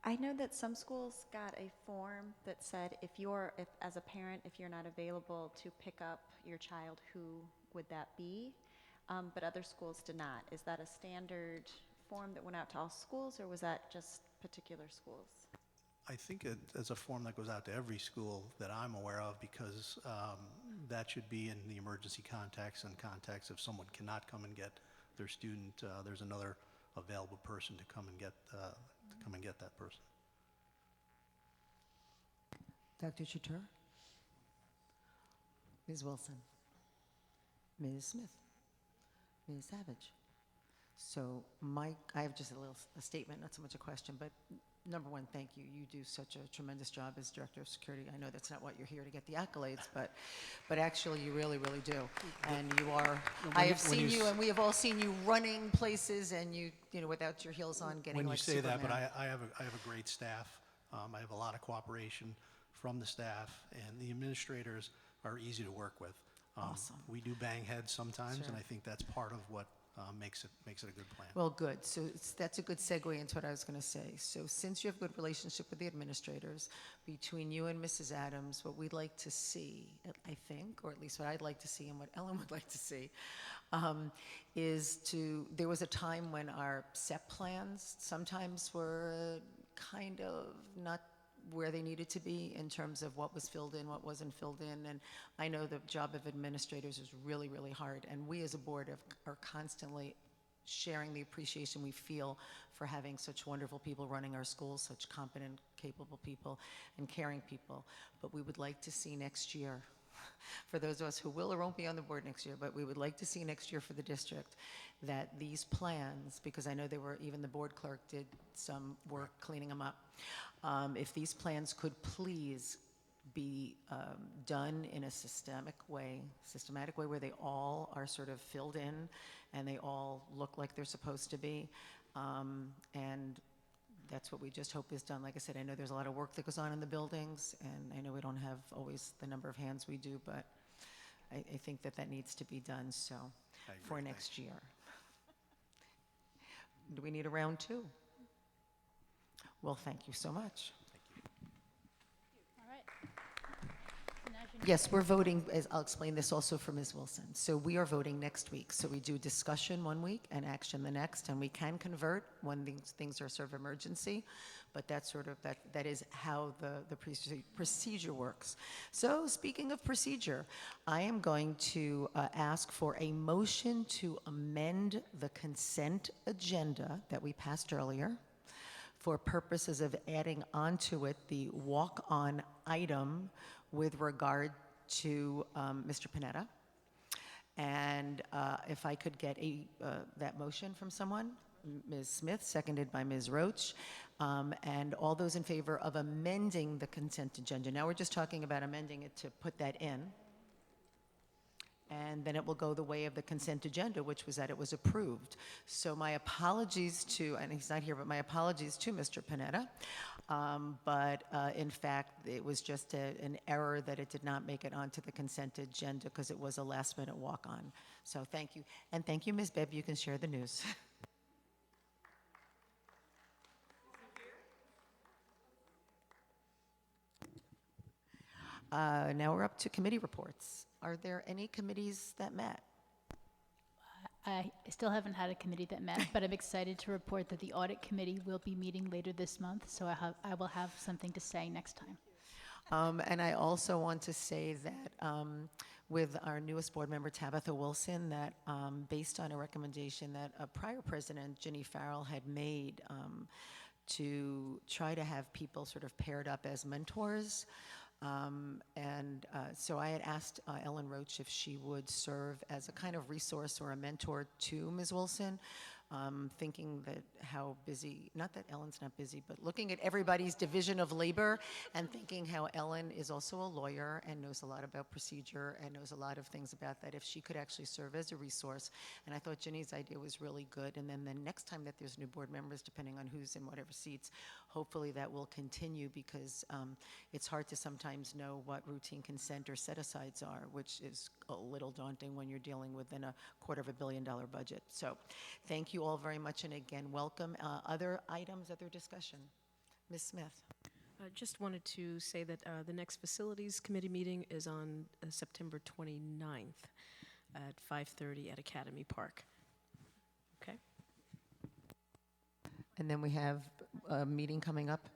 I know that some schools got a form that said if as a parent, if you're not available to pick up your child, who would that be? But other schools did not. Is that a standard form that went out to all schools, or was that just particular schools? I think it's a form that goes out to every school that I'm aware of, because that should be in the emergency contacts and contacts. If someone cannot come and get their student, there's another available person to come and get that person. Dr. Chatur? Ms. Wilson? Ms. Smith? Ms. Savage? So I have just a statement, not so much a question, but number one, thank you. You do such a tremendous job as Director of Security. I know that's not what you're here to get the accolades, but actually you really, really do. And you are, I have seen you, and we have all seen you running places, and you without your heels on, getting When like you say Superman. that, but I have a great staff. I have a lot of cooperation from the staff, and the administrators are easy to work with. Awesome. We do bang heads sometimes, Sure. and I think that's part of what makes it a good plan. Well, good. So that's a good segue into what I was going to say. So since you have a good relationship with the administrators, between you and Mrs. Adams, what we'd like to see, I think, or at least what I'd like to see and what Ellen would like to see, there was a time when our SEP plans sometimes were kind of not where they needed to be in terms of what was filled in, what wasn't filled in. And I know the job of administrators is really, really hard. And we as a board are constantly sharing the appreciation we feel for having such wonderful people running our schools, such competent, capable people, and caring people. But we would like to see next year, for those of us who will or won't be on the board next year, but we would like to see next year for the district that these plans, because I know even the board clerk did some work cleaning them up, if these plans could please be done in a systematic way where they all are sort of filled in and they all look like they're supposed to be. And that's what we just hope is done. Like I said, I know there's a lot of work that goes on in the buildings, and I know we don't have always the number of hands we do, but I think that needs to be done for next year. Do we need a round two? Well, thank you so much. All right. So now you Yes, we're voting, I'll explain this also for Ms. Wilson. So we are voting next week. So we do discussion one week and action the next, and we can convert when things are sort of emergency, but that's sort of, that is how the procedure works. So speaking of procedure, I am going to ask for a motion to amend the consent agenda that we passed earlier for purposes of adding onto it the walk-on item with regard to Mr. Panetta. And if I could get that motion from someone, Ms. Smith, seconded by Ms. Roach, and all those in favor of amending the consent agenda. Now we're just talking about amending it to put that in. And then it will go the way of the consent agenda, which was that it was approved. So my apologies to, and he's not here, but my apologies to Mr. Panetta. But in fact, it was just an error that it did not make it onto the consent agenda because it was a last-minute walk-on. So thank you. And thank you, Ms. Bibb. You can share the news. Now we're up to committee reports. Are there any committees that met? I still haven't had a committee that met, but I'm excited to report that the audit committee will be meeting later this month, so I will have something to say next time. And I also want to say that with our newest board member, Tabitha Wilson, that based on a recommendation that a prior president, Ginny Farrell, had made to try to have people sort of paired up as mentors. So I had asked Ellen Roach if she would serve as a kind of resource or a mentor to Ms. Wilson, thinking that how busy, not that Ellen's not busy, but looking at everybody's division of labor and thinking how Ellen is also a lawyer and knows a lot about procedure and knows a lot of things about that, if she could actually serve as a resource. And I thought Ginny's idea was really good. And then the next time that there's new board members, depending on who's in whatever seats, hopefully that will continue, because it's hard to sometimes know what routine consent or set-asides are, which is a little daunting when you're dealing within a $250 million budget. So thank you all very much, and again, welcome. Other items, other discussion? Ms. Smith. I just wanted to say that the next Facilities Committee meeting is on September 29th at 5:30 at Academy Park. Okay? And then we have a meeting coming up,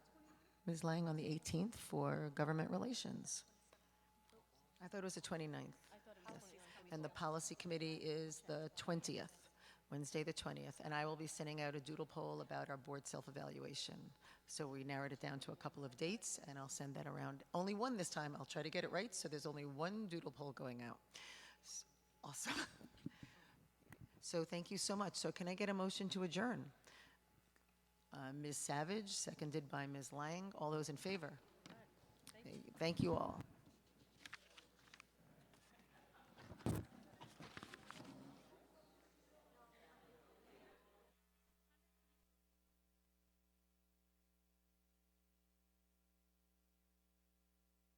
Ms. Lang, on the 18th for government relations. I thought it was the 29th. Yes. And the policy committee is the 20th, Wednesday the 20th. And I will be sending out a doodle poll about our board self-evaluation. So we narrowed it down to a couple of dates, and I'll send that around. Only one this time. I'll try to get it right, so there's only one doodle poll going out. Awesome. So thank you so much. So can I get a motion to adjourn? Ms. Savage, seconded by Ms. Lang. All those in favor? Thank you all.